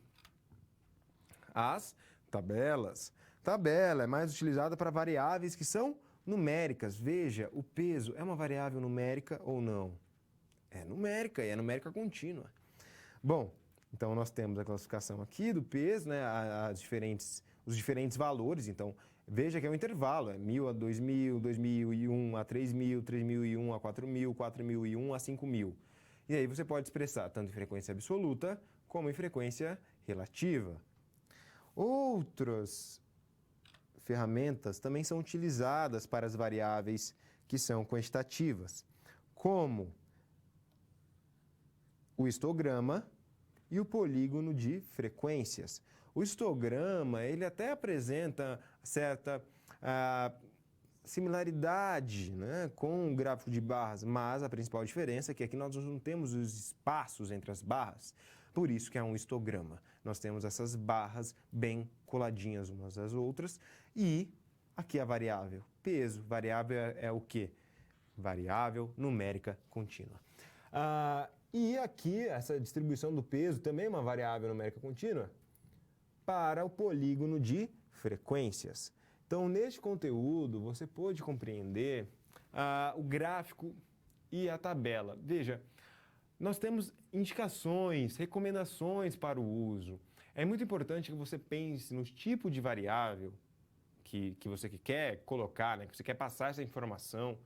as tabelas. Tabela é mais utilizada para variáveis que são numéricas. Veja, o peso é uma variável numérica ou não? É numérica e é numérica contínua. Bom, então nós temos a classificação aqui do peso, né, os diferentes valores. Então, Veja que é um intervalo, é 1.000 a 2.000, 2.001 a 3.000, 3.001 a 4.000, 4.001 a 5.000. E aí você pode expressar tanto em frequência absoluta como em frequência relativa. Outras ferramentas também são utilizadas para as variáveis que são quantitativas, como o histograma e o polígono de frequências. O histograma, ele até apresenta certa similaridade, né, com o gráfico de barras, mas a principal diferença é que aqui nós não temos os espaços entre as barras, por isso que é um histograma. Nós temos essas barras bem coladinhas umas às outras e aqui a variável peso. Variável é o quê? Variável numérica contínua. E aqui, essa distribuição do peso também é uma variável numérica contínua para o polígono de frequências. Então, neste conteúdo, você pode compreender o gráfico e a tabela. Veja, nós temos indicações, recomendações para o uso. É muito importante que você pense no tipo de variável que você quer colocar, né, que você quer passar essa informação,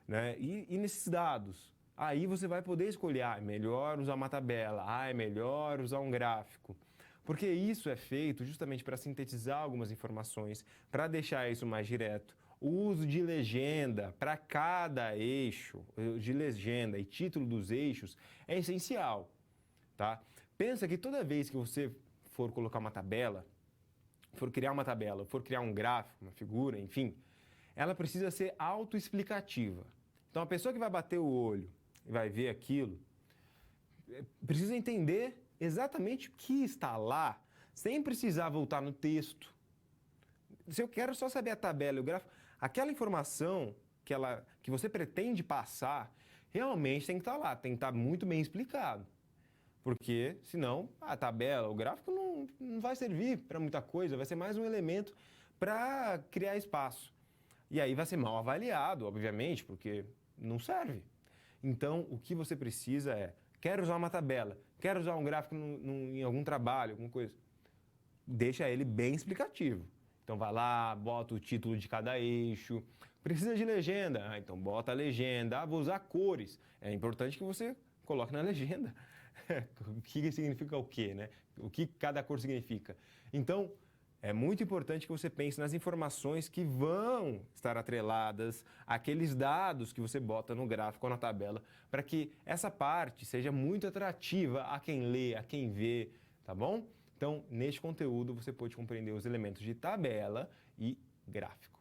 né, e nesses dados. Aí você vai poder escolher, é melhor usar uma tabela, é melhor usar um gráfico. Porque isso é feito justamente para sintetizar algumas informações, para deixar isso mais direto. O uso de legenda para cada eixo, de legenda e título dos eixos, é essencial, tá? Pensa que toda vez que você for colocar uma tabela, for criar uma tabela, for criar um gráfico, uma figura, enfim, ela precisa ser autoexplicativa. Então, a pessoa que vai bater o olho e vai ver aquilo, precisa entender exatamente o que está lá, sem precisar voltar no texto. Se eu quero só saber a tabela e o gráfico, aquela informação que você pretende passar, realmente tem que estar lá, tem que estar muito bem explicado. Porque, senão, a tabela, o gráfico não vai servir para muita coisa, vai ser mais um elemento para criar espaço. E aí vai ser mal avaliado, obviamente, porque não serve. Então, o que você precisa é, quero usar uma tabela, quero usar um gráfico em algum trabalho, alguma coisa, deixa ele bem explicativo. Então, vai lá, bota o título de cada eixo. Precisa de legenda? Então, bota a legenda. Vou usar cores. É importante que você coloque na legenda. O que significa o quê, né? O que cada cor significa. Então, é muito importante que você pense nas informações que vão estar atreladas àqueles dados que você bota no gráfico ou na tabela, para que essa parte seja muito atrativa a quem lê, a quem vê, tá bom? Então, neste conteúdo, você pode compreender os elementos de tabela e gráfico.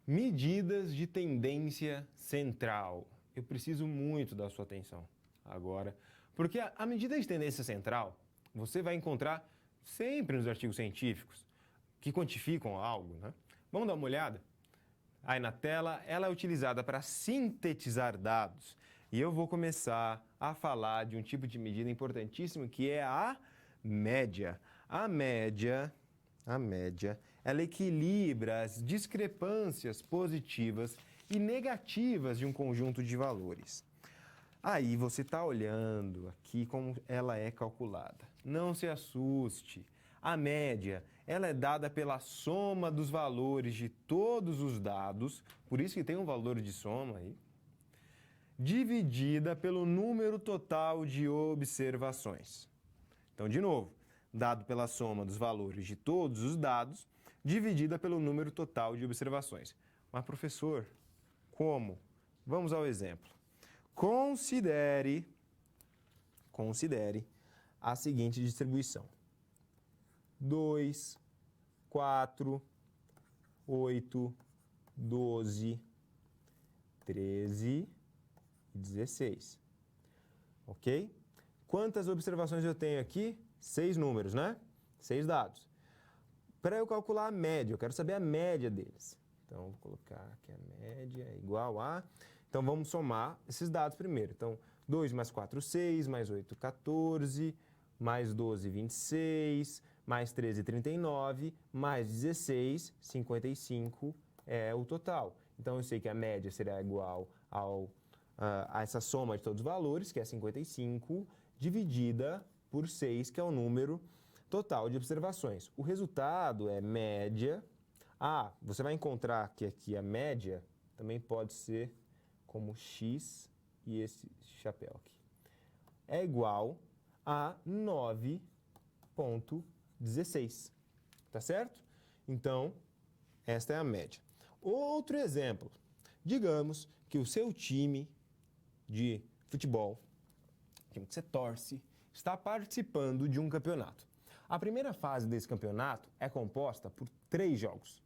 Medidas de tendência central. Eu preciso muito da sua atenção agora, porque a medida de tendência central você vai encontrar sempre nos artigos científicos que quantificam algo, né? Vamos dar uma olhada? Aí na tela, ela é utilizada para sintetizar dados. E eu vou começar a falar de um tipo de medida importantíssimo que é a média. A média, ela equilibra as discrepâncias positivas e negativas de um conjunto de valores. Aí você está olhando aqui como ela é calculada. Não se assuste. A média, ela é dada pela soma dos valores de todos os dados, por isso que tem um valor de soma aí, dividida pelo número total de observações. Então, de novo, dado pela soma dos valores de todos os dados, dividida pelo número total de observações. Mas, professor, como? Vamos ao exemplo. Considere a seguinte distribuição. 2, 4, 8, 12, 13 e 16. Ok? Quantas observações eu tenho aqui? 6 números, né? 6 dados. Para eu calcular a média, eu quero saber a média deles. Então, vou colocar aqui a média é igual a... Então, vamos somar esses dados primeiro. Então, 2 mais 4, 6, mais 8, 14, mais 12, 26, mais 13, 39, mais 16, 55 é o total. Então, eu sei que a média será igual a essa soma de todos os valores, que é 55, dividida por 6, que é o número total de observações. O resultado é média. Ah, você vai encontrar que aqui a média também pode ser como x e esse chapéu aqui. É igual a 9,16. Tá certo? Então, esta é a média. Outro exemplo. Digamos que o seu time de futebol, time que você torce, está participando de um campeonato. A primeira fase desse campeonato é composta por 3 jogos.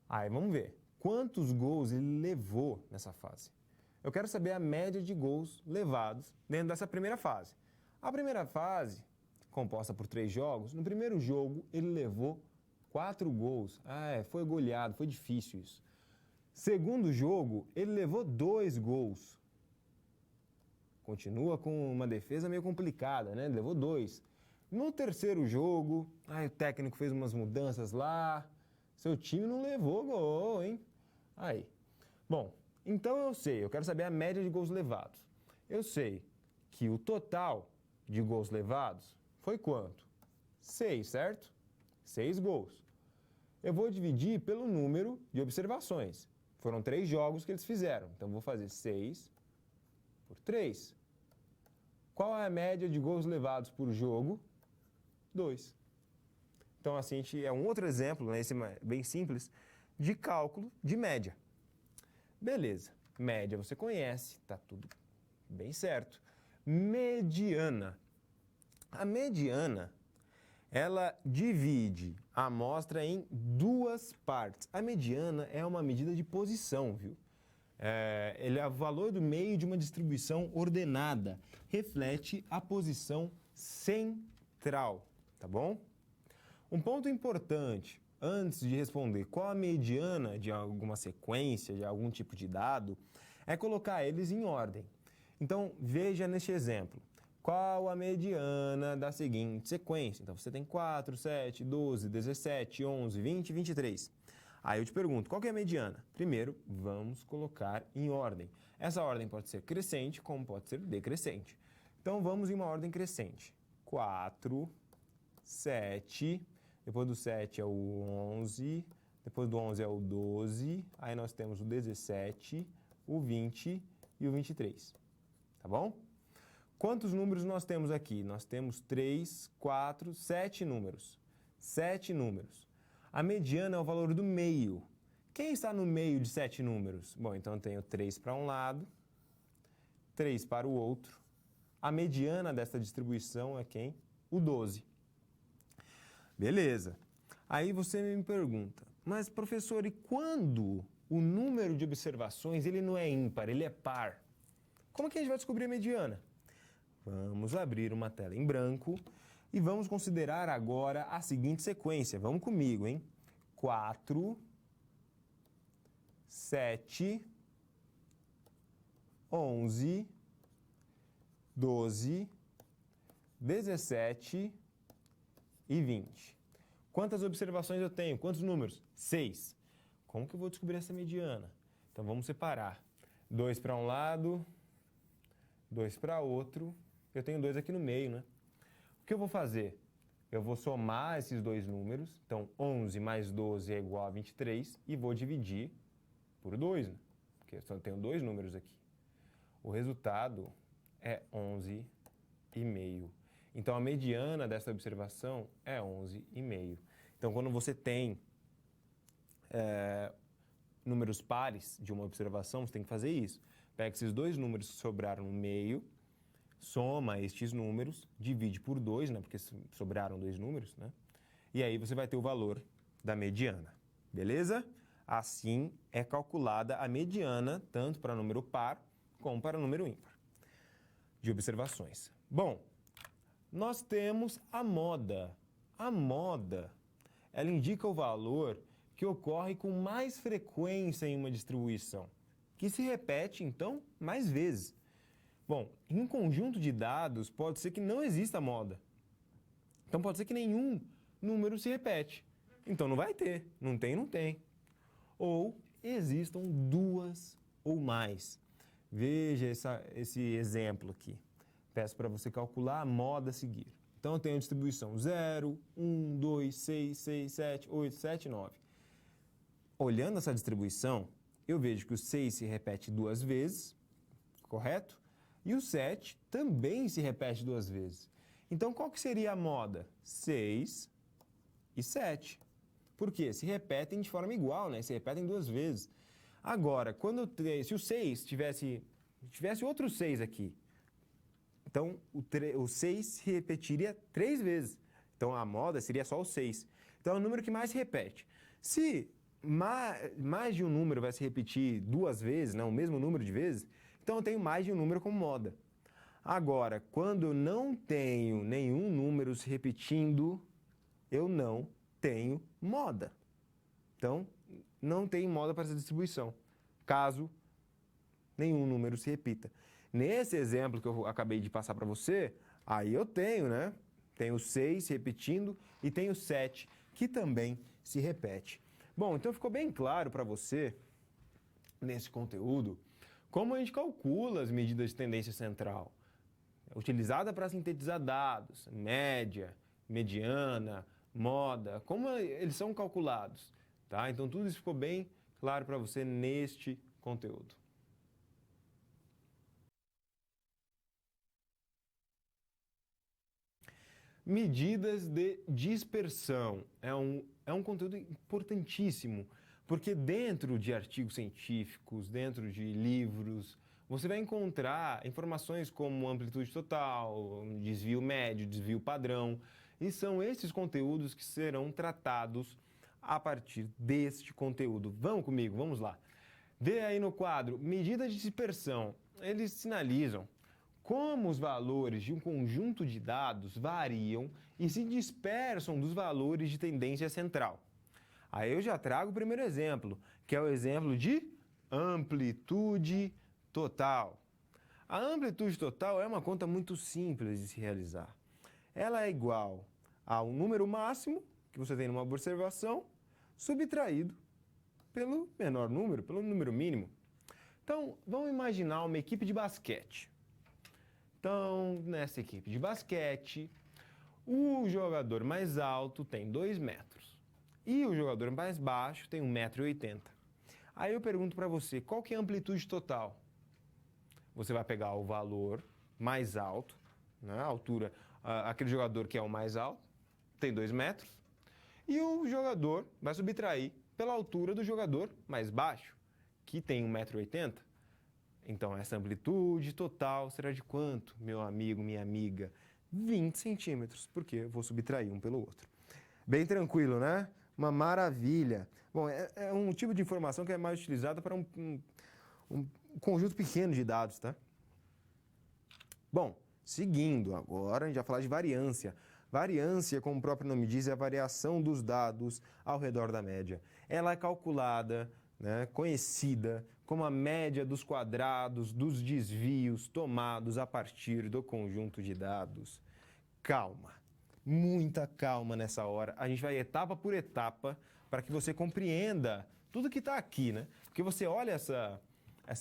Aí vamos ver quantos gols ele levou nessa fase. Eu quero saber a média de gols levados dentro dessa primeira fase. A primeira fase, composta por 3 jogos, no primeiro jogo ele levou 4 gols. Foi goleado, foi difícil isso. Segundo jogo, ele levou 2 gols. Continua com uma defesa meio complicada, né? Ele levou 2. No terceiro jogo, o técnico fez umas mudanças lá. Seu time não levou gol, hein? Aí. Bom, então eu quero saber a média de gols levados. Eu sei que o total de gols levados foi quanto? 6, certo? 6 gols. Eu vou dividir pelo número de observações. Foram 3 jogos que eles fizeram. Então, vou fazer 6 por 3. Qual é a média de gols levados por jogo? 2. Então, assim, é um outro exemplo, né, esse bem simples, de cálculo de média. Beleza. Média você conhece, tá tudo bem certo. Mediana. A mediana, ela divide a amostra em 2 partes. A mediana é uma medida de posição, viu? Ele é o valor do meio de uma distribuição ordenada. Reflete a posição central, tá bom? Um ponto importante, antes de responder qual a mediana de alguma sequência, de algum tipo de dado, é colocar eles em ordem. Então, veja neste exemplo. Qual a mediana da seguinte sequência? Então, você tem 4, 7, 12, 17, 11, 20 e 23. Aí eu te pergunto, qual que é a mediana? Primeiro, vamos colocar em ordem. Essa ordem pode ser crescente, como pode ser decrescente. Então, vamos em uma ordem crescente. 4, 7, depois do 7 é o 11, depois do 11 é o 12, aí nós temos o 17, o 20 e o 23. Tá bom? Quantos números nós temos aqui? Nós temos 3, 4, 7 números. 7 números. A mediana é o valor do meio. Quem está no meio de 7 números? Bom, então eu tenho 3 para um lado, 3 para o outro. A mediana dessa distribuição é quem? O 12. Beleza. Aí você me pergunta, mas professor, e quando o número de observações ele não é ímpar, ele é par? Como que a gente vai descobrir a mediana? Vamos abrir uma tela em branco e vamos considerar agora a seguinte sequência. Vamos comigo, hein? 4, 7, 11, 12, 17 e 20. Quantas observações eu tenho? Quantos números? 6. Como que eu vou descobrir essa mediana? Então, vamos separar. 2 para um lado, 2 para outro. Eu tenho 2 aqui no meio, né? O que eu vou fazer? Eu vou somar esses 2 números. Então, 11 mais 12 é igual a 23 e vou dividir por 2, né? Porque eu só tenho 2 números aqui. O resultado é 11,5. Então, a mediana dessa observação é 11,5. Então, quando você tem números pares de uma observação, você tem que fazer isso. Pega esses 2 números que sobraram no meio, soma estes números, divide por 2, né? Porque sobraram 2 números, né? E aí você vai ter o valor da mediana. Beleza? Assim é calculada a mediana, tanto para número par como para número ímpar de observações. Bom, nós temos a moda. A moda, ela indica o valor que ocorre com mais frequência em uma distribuição, que se repete, então, mais vezes. Bom, em um conjunto de dados, pode ser que não exista moda. Então, pode ser que nenhum número se repete. Então, não vai ter. Não tem, não tem. Ou existam 2 ou mais. Veja esse exemplo aqui. peço para você calcular a moda a seguir. Então, eu tenho a distribuição 0, 1, 2, 6, 6, 7, 8, 7, 9. Olhando essa distribuição, eu vejo que o 6 se repete 2 vezes, correto? E o 7 também se repete 2 vezes. Então, qual que seria a moda? 6 e 7. Por quê? Se repetem de forma igual, né? Se repetem 2 vezes. Agora, se o 6 tivesse outro 6 aqui, então o 6 se repetiria 3 vezes. Então, a moda seria só o 6. Então, é o número que mais se repete. Se mais de um número vai se repetir 2 vezes, né? O mesmo número de vezes, então eu tenho mais de um número como moda. Agora, quando eu não tenho nenhum número se repetindo, eu não tenho moda. Então, não tem moda para essa distribuição, caso nenhum número se repita. Nesse exemplo que eu acabei de passar para você, aí eu tenho, né? Tenho 6 se repetindo e tenho 7 que também se repete. Bom, então ficou bem claro para você, nesse conteúdo, como a gente calcula as medidas de tendência central. Utilizada para sintetizar dados, média, mediana, moda, como eles são calculados, tá? Então tudo isso ficou bem claro para você neste conteúdo. Medidas de dispersão é um conteúdo importantíssimo, porque dentro de artigos científicos, dentro de livros, você vai encontrar informações como amplitude total, desvio médio, desvio padrão, e são esses conteúdos que serão tratados a partir deste conteúdo. Vamos comigo, vamos lá. Vê aí no quadro, medidas de dispersão. Eles sinalizam como os valores de um conjunto de dados variam e se dispersam dos valores de tendência central. Aí eu já trago o primeiro exemplo, que é o exemplo de amplitude total. A amplitude total é uma conta muito simples de se realizar. Ela é igual ao número máximo que você tem numa observação, subtraído pelo menor número, pelo número mínimo. Então, vamos imaginar uma equipe de basquete. Então, nessa equipe de basquete, o jogador mais alto tem 2 metros e o jogador mais baixo tem 1,80 m. Aí eu pergunto para você, qual que é a amplitude total? Você vai pegar o valor mais alto, né, a altura, aquele jogador que é o mais alto, tem 2 metros, e o jogador vai subtrair pela altura do jogador mais baixo, que tem 1,80 m. Então, essa amplitude total será de quanto, meu amigo, minha amiga? 20 centímetros, porque eu vou subtrair um pelo outro. Bem tranquilo, né? Uma maravilha. Bom, é um tipo de informação que é mais utilizada para um conjunto pequeno de dados, tá? Bom, seguindo agora, a gente vai falar de variância. Variância, como o próprio nome diz, é a variação dos dados ao redor da média. Ela é calculada, né, conhecida como a média dos quadrados dos desvios tomados a partir do conjunto de dados. Calma, muita calma nessa hora. A gente vai etapa por etapa para que você compreenda tudo que está aqui, né? Porque você olha essa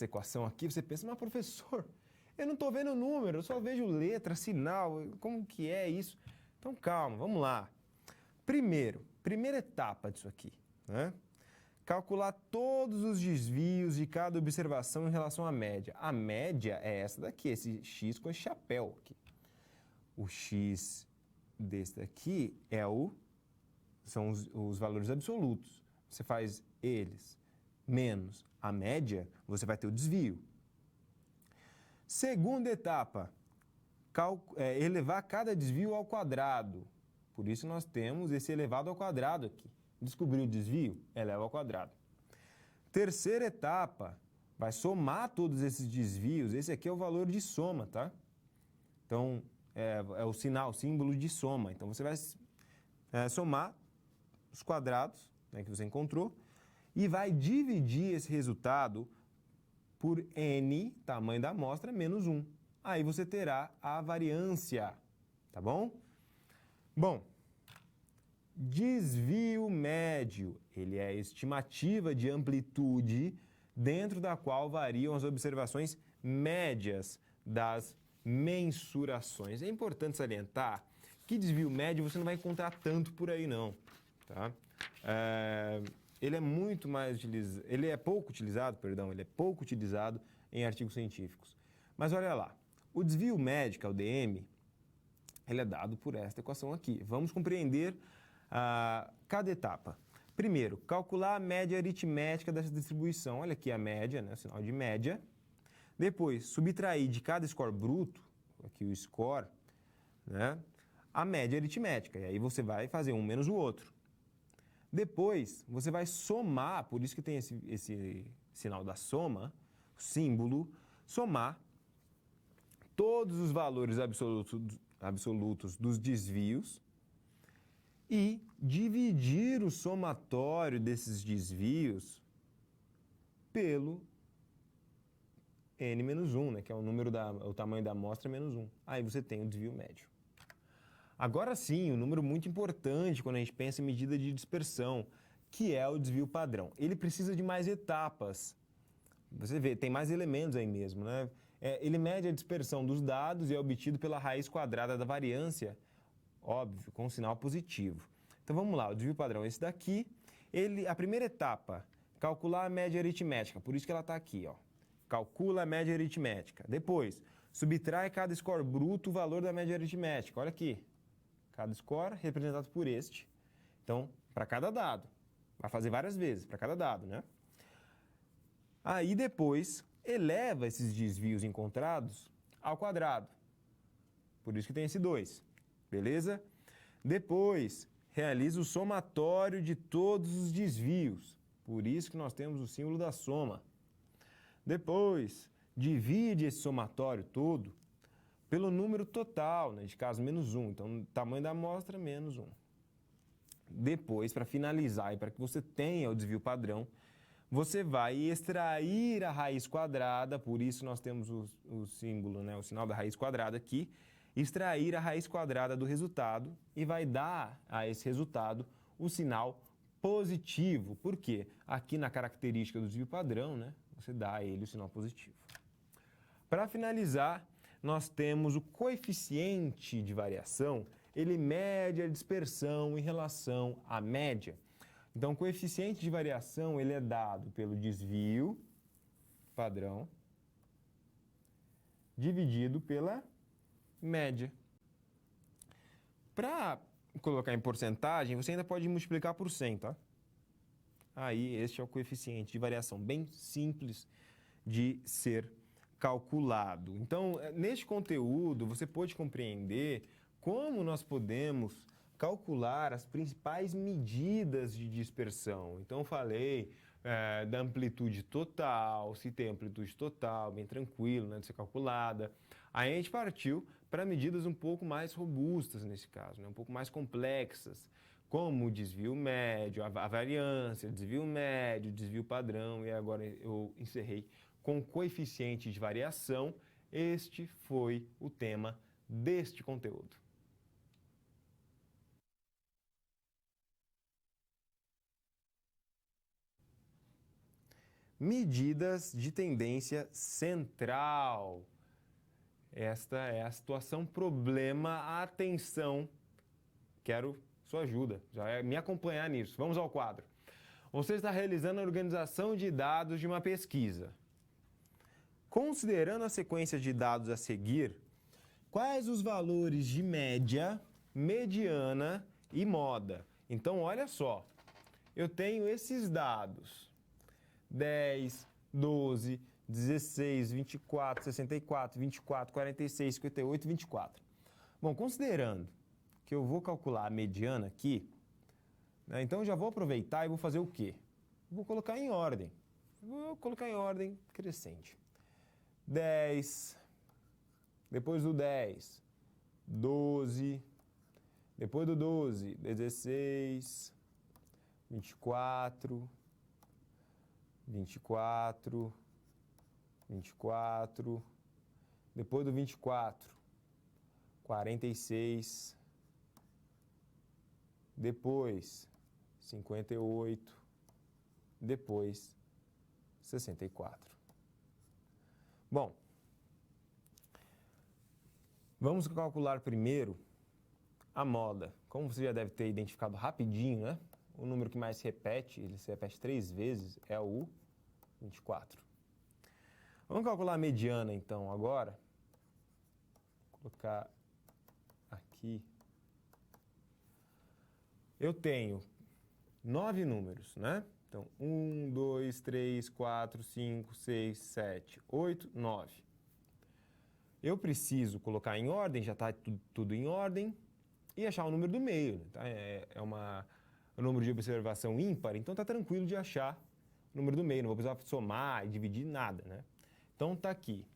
equação aqui, você pensa, mas professor, eu não estou vendo número, eu só vejo letra, sinal, como que é isso? Então calma, vamos lá. Primeira etapa disso aqui, né? Calcular todos os desvios de cada observação em relação à média. A média é essa daqui, esse x com esse chapéu aqui. O x desse daqui são os valores absolutos. Você faz eles menos a média, você vai ter o desvio. Segunda etapa, elevar cada desvio ao quadrado. Por isso nós temos esse elevado ao quadrado aqui. Descobrir o desvio, eleva ao quadrado. Terceira etapa, vai somar todos esses desvios. Esse aqui é o valor de soma, tá? Então, é o símbolo de soma. Então, você vai somar os quadrados, né, que você encontrou e vai dividir esse resultado por n, tamanho da amostra, menos 1. Aí você terá a variância, tá bom? Bom, desvio médio, ele é a estimativa de amplitude dentro da qual variam as observações médias das mensurações. É importante salientar que desvio médio você não vai encontrar tanto por aí não, tá? Ele é muito mais utilizado, ele é pouco utilizado em artigos científicos. Mas olha lá, o desvio médio, que é o DM, ele é dado por esta equação aqui. Vamos compreender cada etapa. Primeiro, calcular a média aritmética dessa distribuição. Olha aqui a média, né, o sinal de média. Depois, subtrair de cada score bruto, aqui o score, né, a média aritmética. E aí você vai fazer um menos o outro. Depois, você vai somar, por isso que tem esse sinal da soma, o símbolo, somar todos os valores absolutos dos desvios e dividir o somatório desses desvios pelo n-1, né, que é o tamanho da amostra menos 1. Aí você tem o desvio médio. Agora sim, um número muito importante quando a gente pensa em medida de dispersão, que é o desvio padrão. Ele precisa de mais etapas. Você vê, tem mais elementos aí mesmo, né? Ele mede a dispersão dos dados e é obtido pela raiz quadrada da variância, óbvio, com um sinal positivo. Então vamos lá, o desvio padrão é esse daqui. A primeira etapa, calcular a média aritmética, por isso que ela está aqui, ó. Calcula a média aritmética. Depois, subtrai cada score bruto o valor da média aritmética. Olha aqui. Cada score representado por este. Então, para cada dado. Vai fazer várias vezes para cada dado, né? Aí depois, eleva esses desvios encontrados ao quadrado. Por isso que tem esse 2. Beleza? Depois, realiza o somatório de todos os desvios. Por isso que nós temos o símbolo da soma. Depois, divide esse somatório todo pelo número total, né, de caso menos 1. Então, o tamanho da amostra, menos 1. Depois, para finalizar e para que você tenha o desvio padrão, você vai extrair a raiz quadrada, por isso nós temos o símbolo, né, o sinal da raiz quadrada aqui, extrair a raiz quadrada do resultado e vai dar a esse resultado o sinal positivo. Por quê? Aqui na característica do desvio padrão, né, você dá a ele o sinal positivo. Para finalizar, nós temos o coeficiente de variação, ele mede a dispersão em relação à média. Então, o coeficiente de variação ele é dado pelo desvio padrão dividido pela média. Para colocar em porcentagem, você ainda pode multiplicar por 100, tá? Aí, este é o coeficiente de variação, bem simples de ser calculado. Então, neste conteúdo, você pode compreender como nós podemos calcular as principais medidas de dispersão. Então, eu falei da amplitude total, se tem amplitude total, bem tranquilo, né, de ser calculada. Aí a gente partiu para medidas um pouco mais robustas nesse caso, né, um pouco mais complexas, como o desvio médio, a variância, desvio médio, desvio padrão, e agora eu encerrei com coeficiente de variação. Este foi o tema deste conteúdo. Medidas de tendência central. Esta é a situação problema. Atenção, quero sua ajuda, já é me acompanhar nisso. Vamos ao quadro. Você está realizando a organização de dados de uma pesquisa. Considerando a sequência de dados a seguir, quais os valores de média, mediana e moda? Então, olha só, eu tenho esses dados, 10, 12, 16, 24, 64, 24, 46, 58, 24. Bom, considerando que eu vou calcular a mediana aqui, né, então eu já vou aproveitar e vou fazer o quê? Vou colocar em ordem. Vou colocar em ordem crescente. 10, depois do 10, 12, depois do 12, 16, 24, 24, 24, depois do 24, 46, depois 58, depois 64. Bom, Vamos calcular primeiro a moda. Como você já deve ter identificado rapidinho, né? O número que mais se repete, ele se repete 3 vezes, é o 24. Vamos calcular a mediana, então, agora. Vou colocar aqui. Eu tenho 9 números, né? Então, 1, 2, 3, 4, 5, 6, 7, 8, 9. Eu preciso colocar em ordem, já está tudo em ordem, e achar o número do meio. Tá? Um número de observação ímpar, então está tranquilo de achar o número do meio, não vou precisar somar e dividir nada, né? Então está aqui,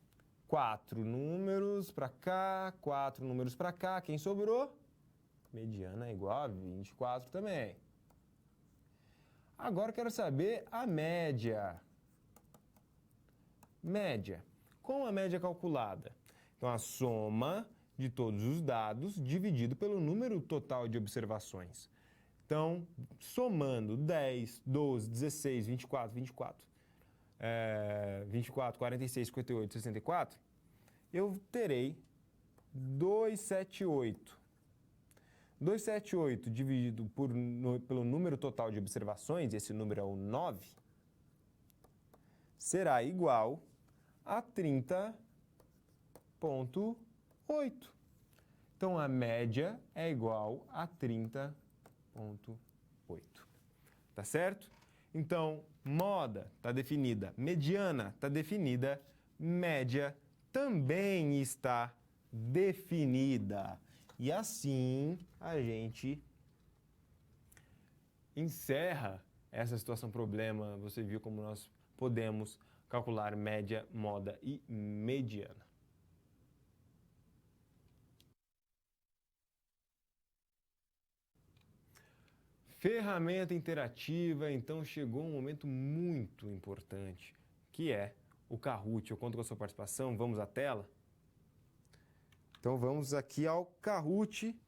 4 números para cá, 4 números para cá, quem sobrou? Mediana é igual a 24 também. Agora eu quero saber a média. Média. Como a média é calculada? Então, a soma de todos os dados dividido pelo número total de observações. Então, somando 10, 12, 16, 24, 46, 58, 64, eu terei 278. 278 dividido pelo número total de observações, esse número é o 9, será igual a 30,8. Então, a média é igual a 30,8. Tá certo? Então, moda está definida, mediana está definida, média também está definida. E assim a gente encerra essa situação problema. Você viu como nós podemos calcular média, moda e mediana. Ferramenta interativa, então chegou um momento muito importante, que é o Kahoot. Eu conto com a sua participação, vamos à tela? Então vamos aqui ao Kahoot,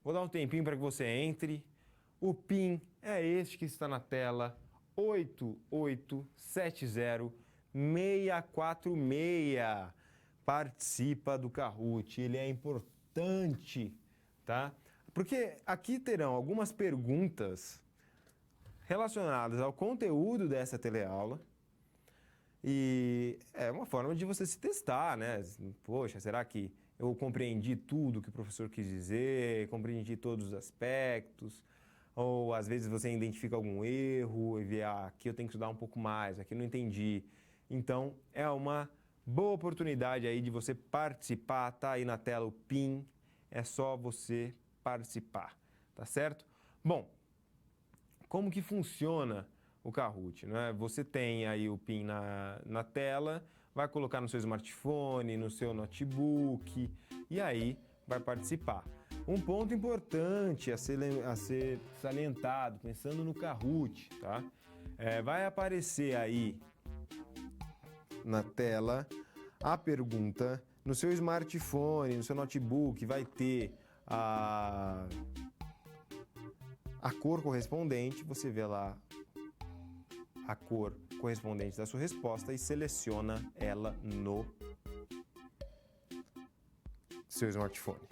vou dar um tempinho para que você entre. O PIN é este que está na tela, 8870646. Participa do Kahoot, ele é importante, tá? Porque aqui terão algumas perguntas relacionadas ao conteúdo dessa teleaula e é uma forma de você se testar, né? Poxa, será que eu compreendi tudo que o professor quis dizer, compreendi todos os aspectos? Ou às vezes você identifica algum erro e vê, aqui eu tenho que estudar um pouco mais, aqui eu não entendi. Então, é uma boa oportunidade aí de você participar, tá aí na tela o PIN, é só você participar, tá certo? Bom, como que funciona o Kahoot, né? Você tem aí o PIN na tela, vai colocar no seu smartphone, no seu notebook e aí vai participar. Um ponto importante a ser salientado, pensando no Kahoot, tá? Vai aparecer aí na tela a pergunta, no seu smartphone, no seu notebook, vai ter a cor correspondente, você vê lá a cor correspondente da sua resposta e seleciona ela no seu smartphone.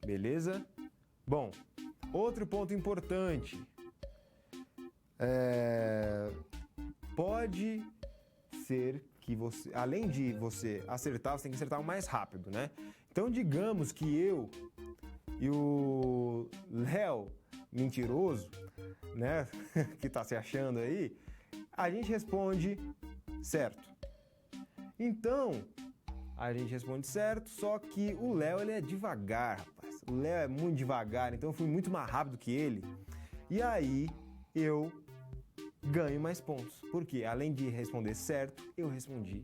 Beleza? Bom, outro ponto importante. Pode ser que você, além de você acertar, você tem que acertar o mais rápido, né? Então, digamos que eu e o Léo, mentiroso, né, que tá se achando aí, a gente responde certo. Então, a gente responde certo, só que o Léo, ele é devagar, rapaz. O Léo é muito devagar, então eu fui muito mais rápido que ele. E aí, eu ganho mais pontos. Porque, além de responder certo, eu respondi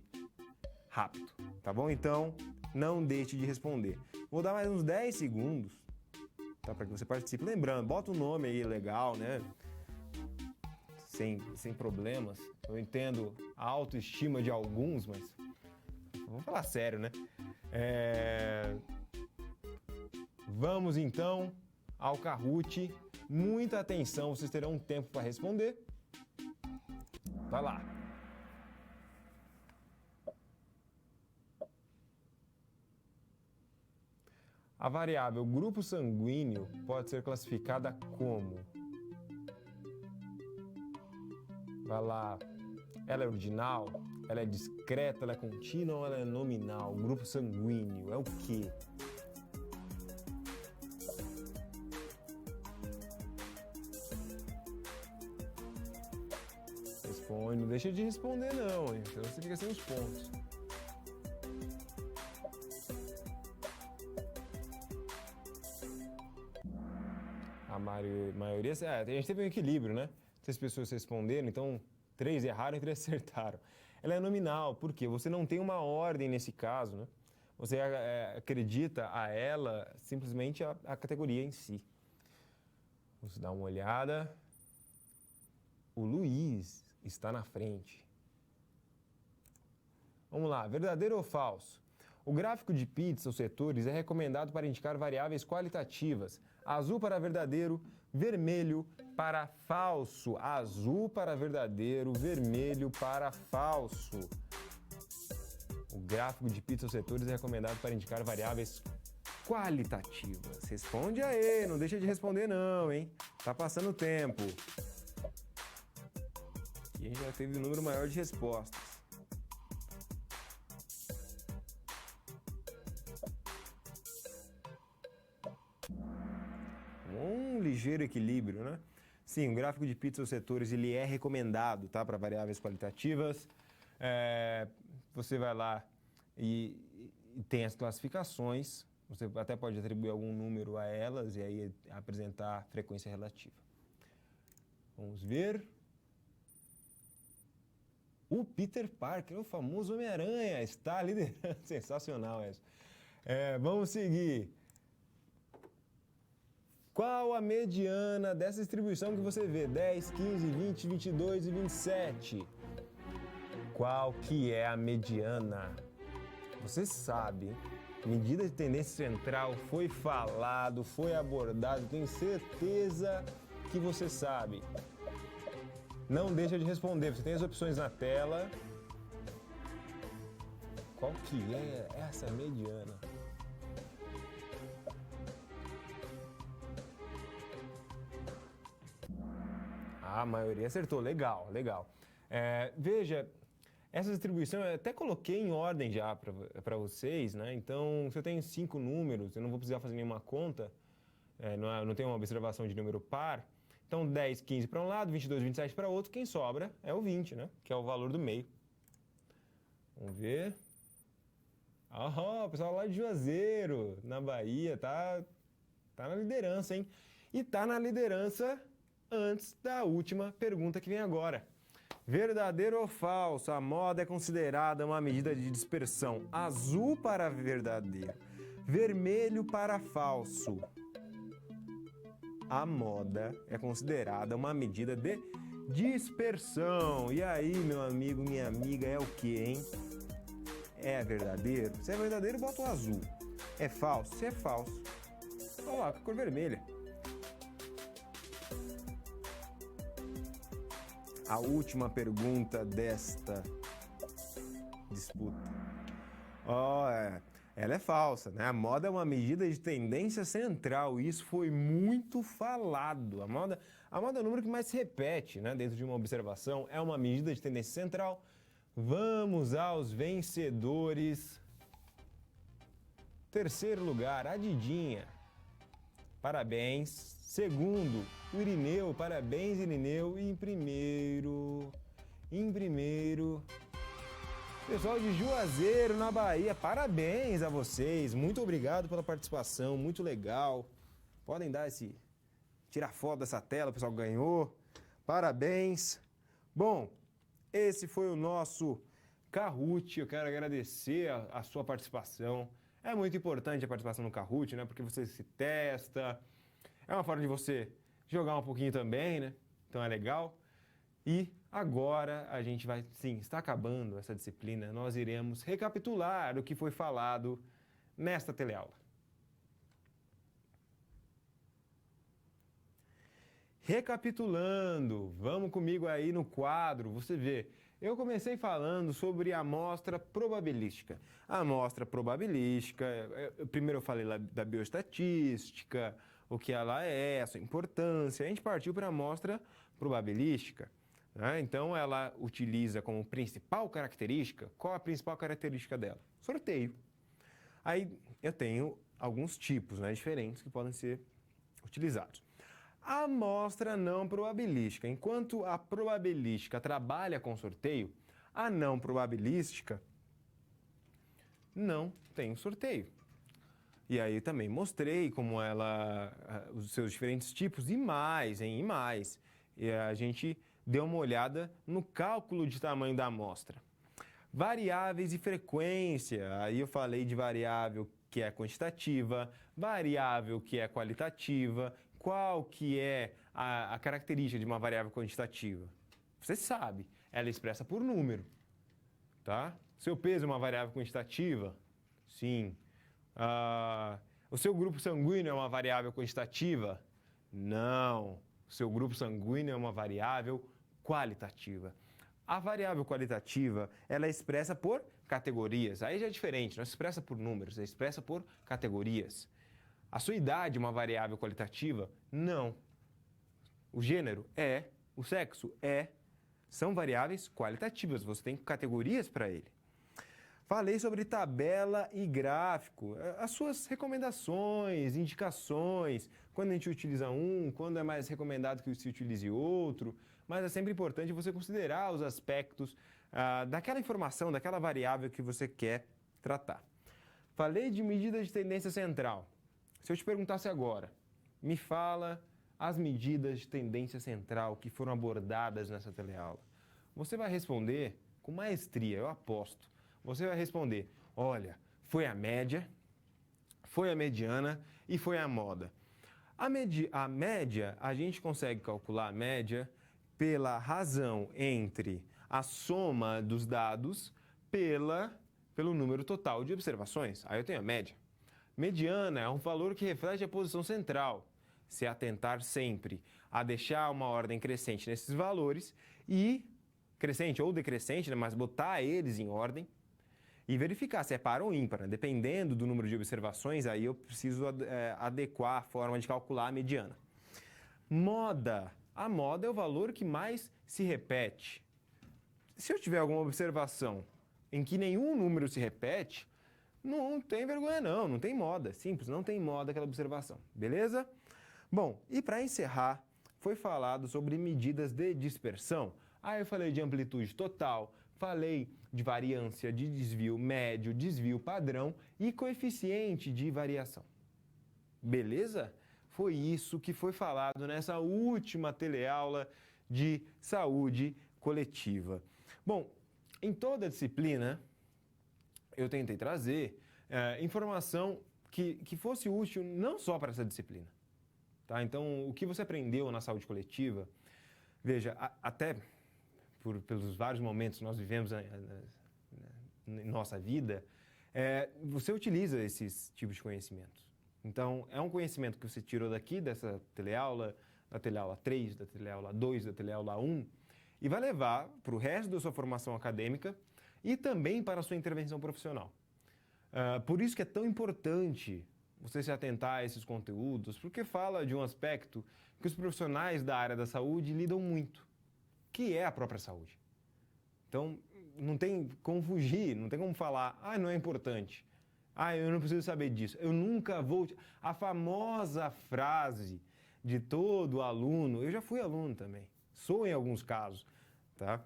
rápido, tá bom? Então, não deixe de responder. Vou dar mais uns 10 segundos, tá, para que você participe. Lembrando, bota o nome aí legal, né? Sem problemas. Eu entendo a autoestima de alguns, mas vamos falar sério, né? Vamos então ao Kahoot. Muita atenção, vocês terão um tempo para responder. Vai lá. A variável grupo sanguíneo pode ser classificada como? Vai lá. Ela é ordinal? Ela é discreta? Ela é contínua ou ela é nominal? O grupo sanguíneo é o quê? Responde, não deixa de responder não, hein? Senão você fica sem os pontos. A maioria... a gente teve um equilíbrio, né? 6 pessoas responderam, então 3 erraram e 3 acertaram. Ela é nominal, por quê? Você não tem uma ordem nesse caso, né? Você acredita a ela simplesmente a categoria em si. Vamos dar uma olhada. O Luiz está na frente. Vamos lá, verdadeiro ou falso? O gráfico de Pitts, os setores, é recomendado para indicar variáveis qualitativas. Azul para verdadeiro, vermelho para falso. Azul para verdadeiro, vermelho para falso. O gráfico de Pitts, os setores, é recomendado para indicar variáveis qualitativas. Responde aí, não deixa de responder não, hein? Tá passando o tempo. E a gente já teve um número maior de respostas. Um ligeiro equilíbrio, né? Sim, o gráfico de Pitts, os setores, ele é recomendado, tá? Para variáveis qualitativas. Você vai lá e tem as classificações. Você até pode atribuir algum número a elas e aí apresentar frequência relativa. Vamos ver. O Peter Parker, o famoso Homem-Aranha, está liderando. Sensacional essa. Vamos seguir. Qual a mediana dessa distribuição que você vê? 10, 15, 20, 22 e 27. Qual que é a mediana? Você sabe, medida de tendência central foi falado, foi abordado, tenho certeza que você sabe. Não deixa de responder, você tem as opções na tela. Qual que é essa mediana? A maioria acertou, legal, legal. Veja, essa distribuição eu até coloquei em ordem já para vocês, né? Então, se eu tenho 5 números, eu não vou precisar fazer nenhuma conta, não tem uma observação de número par. Então, 10, 15 para um lado, 22, 27 para outro, quem sobra é o 20, né? Que é o valor do meio. Vamos ver. O pessoal lá de Juazeiro, na Bahia, tá na liderança, hein? E tá na liderança antes da última pergunta que vem agora. Verdadeiro ou falso? A moda é considerada uma medida de dispersão. Azul para verdadeiro, vermelho para falso. A moda é considerada uma medida de dispersão. E aí, meu amigo, minha amiga, é o que, hein? É verdadeiro? Se é verdadeiro, bota o azul. É falso? Se é falso, coloca a cor vermelha. A última pergunta desta disputa. Ela é falsa, né? A moda é uma medida de tendência central e isso foi muito falado. A moda é o número que mais se repete, né? Dentro de uma observação, é uma medida de tendência central. Vamos aos vencedores. Terceiro lugar, a Didinha. Parabéns. Segundo, o Irineu. Parabéns, Irineu. E em primeiro, pessoal de Juazeiro, na Bahia, parabéns a vocês. Muito obrigado pela participação, muito legal. Podem tirar foto dessa tela, o pessoal ganhou. Parabéns. Bom, esse foi o nosso Kahoot. Eu quero agradecer a sua participação. É muito importante a participação no Kahoot, né? Porque você se testa. É uma forma de você jogar um pouquinho também, né? Então é legal. E agora a gente vai, sim, está acabando essa disciplina, nós iremos recapitular o que foi falado nesta teleaula. Recapitulando, vamos comigo aí no quadro, você vê, Eu comecei falando sobre a amostra probabilística. A amostra probabilística, primeiro eu falei da bioestatística, o que ela é, a sua importância. A gente partiu para a amostra probabilística, né? Então, ela utiliza como principal característica, qual a principal característica dela? Sorteio. Aí eu tenho alguns tipos, né, diferentes que podem ser utilizados. A amostra não probabilística. Enquanto a probabilística trabalha com sorteio, a não probabilística não tem sorteio. E aí também mostrei como os seus diferentes tipos e mais. E a gente deu uma olhada no cálculo de tamanho da amostra. Variáveis e frequência. Aí eu falei de variável que é quantitativa, variável que é qualitativa. Qual que é a característica de uma variável quantitativa? Você sabe, ela é expressa por número, tá? Seu peso é uma variável quantitativa? Sim. O seu grupo sanguíneo é uma variável quantitativa? Não. O seu grupo sanguíneo é uma variável qualitativa. A variável qualitativa, ela é expressa por categorias. Aí já é diferente, não é expressa por números, é expressa por categorias. A sua idade é uma variável qualitativa? Não. O gênero? É. O sexo? É. São variáveis qualitativas, você tem categorias para ele. Falei sobre tabela e gráfico, as suas recomendações, indicações, quando a gente utiliza um, quando é mais recomendado que se utilize outro, mas é sempre importante você considerar os aspectos daquela informação, daquela variável que você quer tratar. Falei de medida de tendência central. Se eu te perguntasse agora, me fala as medidas de tendência central que foram abordadas nessa teleaula. Você vai responder com maestria, eu aposto. Você vai responder, olha, foi a média, foi a mediana e foi a moda. A média, a gente consegue calcular a média pela razão entre a soma dos dados pelo número total de observações. Aí eu tenho a média. Mediana é um valor que reflete a posição central. Se atentar sempre a deixar uma ordem crescente nesses valores e crescente ou decrescente, né, mas botar eles em ordem e verificar se é par ou ímpar, né? Dependendo do número de observações, aí eu preciso adequar a forma de calcular a mediana. Moda. A moda é o valor que mais se repete. Se eu tiver alguma observação em que nenhum número se repete, não tem vergonha não tem moda. Simples, não tem moda aquela observação. Beleza? Bom, e para encerrar, foi falado sobre medidas de dispersão. Aí eu falei de amplitude total, falei de variância de desvio médio, desvio padrão e coeficiente de variação. Beleza? Foi isso que foi falado nessa última teleaula de saúde coletiva. Bom, em toda a disciplina, eu tentei trazer informação que fosse útil não só para essa disciplina. Tá? Então, o que você aprendeu na saúde coletiva, veja, até pelos vários momentos que nós vivemos em nossa vida, você utiliza esses tipos de conhecimentos. Então, é um conhecimento que você tirou daqui, dessa teleaula, da teleaula 3, da teleaula 2, da teleaula 1, e vai levar para o resto da sua formação acadêmica e também para a sua intervenção profissional. Por isso que é tão importante você se atentar a esses conteúdos, porque fala de um aspecto que os profissionais da área da saúde lidam muito, que é a própria saúde. Então, não tem como fugir, não tem como falar, não é importante, eu não preciso saber disso, eu nunca vou... A famosa frase de todo aluno, eu já fui aluno também, sou em alguns casos, tá?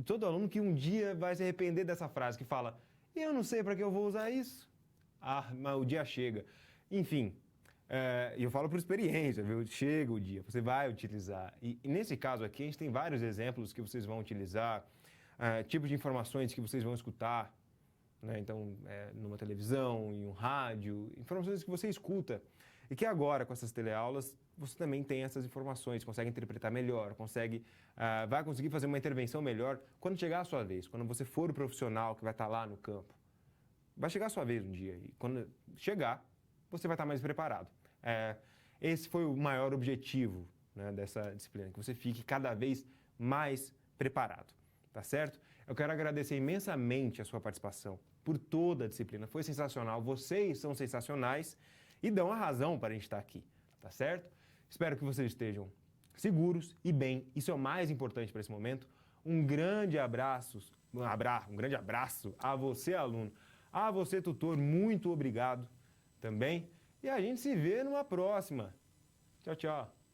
Todo aluno que um dia vai se arrepender dessa frase, que fala, eu não sei para que eu vou usar isso. Mas o dia chega. Enfim, eu falo por experiência, viu? Chega o dia, você vai utilizar. E nesse caso aqui, a gente tem vários exemplos que vocês vão utilizar, tipos de informações que vocês vão escutar, né? Então, numa televisão, em um rádio, informações que você escuta. E que agora, com essas teleaulas, você também tem essas informações, consegue interpretar melhor, vai conseguir fazer uma intervenção melhor quando chegar a sua vez, quando você for o profissional que vai estar lá no campo. Vai chegar a sua vez um dia e quando chegar, você vai estar mais preparado. Esse foi o maior objetivo, né, dessa disciplina, que você fique cada vez mais preparado. tá certo? Eu quero agradecer imensamente a sua participação por toda a disciplina. Foi sensacional, vocês são sensacionais e dão a razão para a gente estar aqui, tá certo? Espero que vocês estejam seguros e bem, isso é o mais importante para esse momento. Um grande abraço a você, aluno, a você, tutor, muito obrigado também. E a gente se vê numa próxima. Tchau, tchau.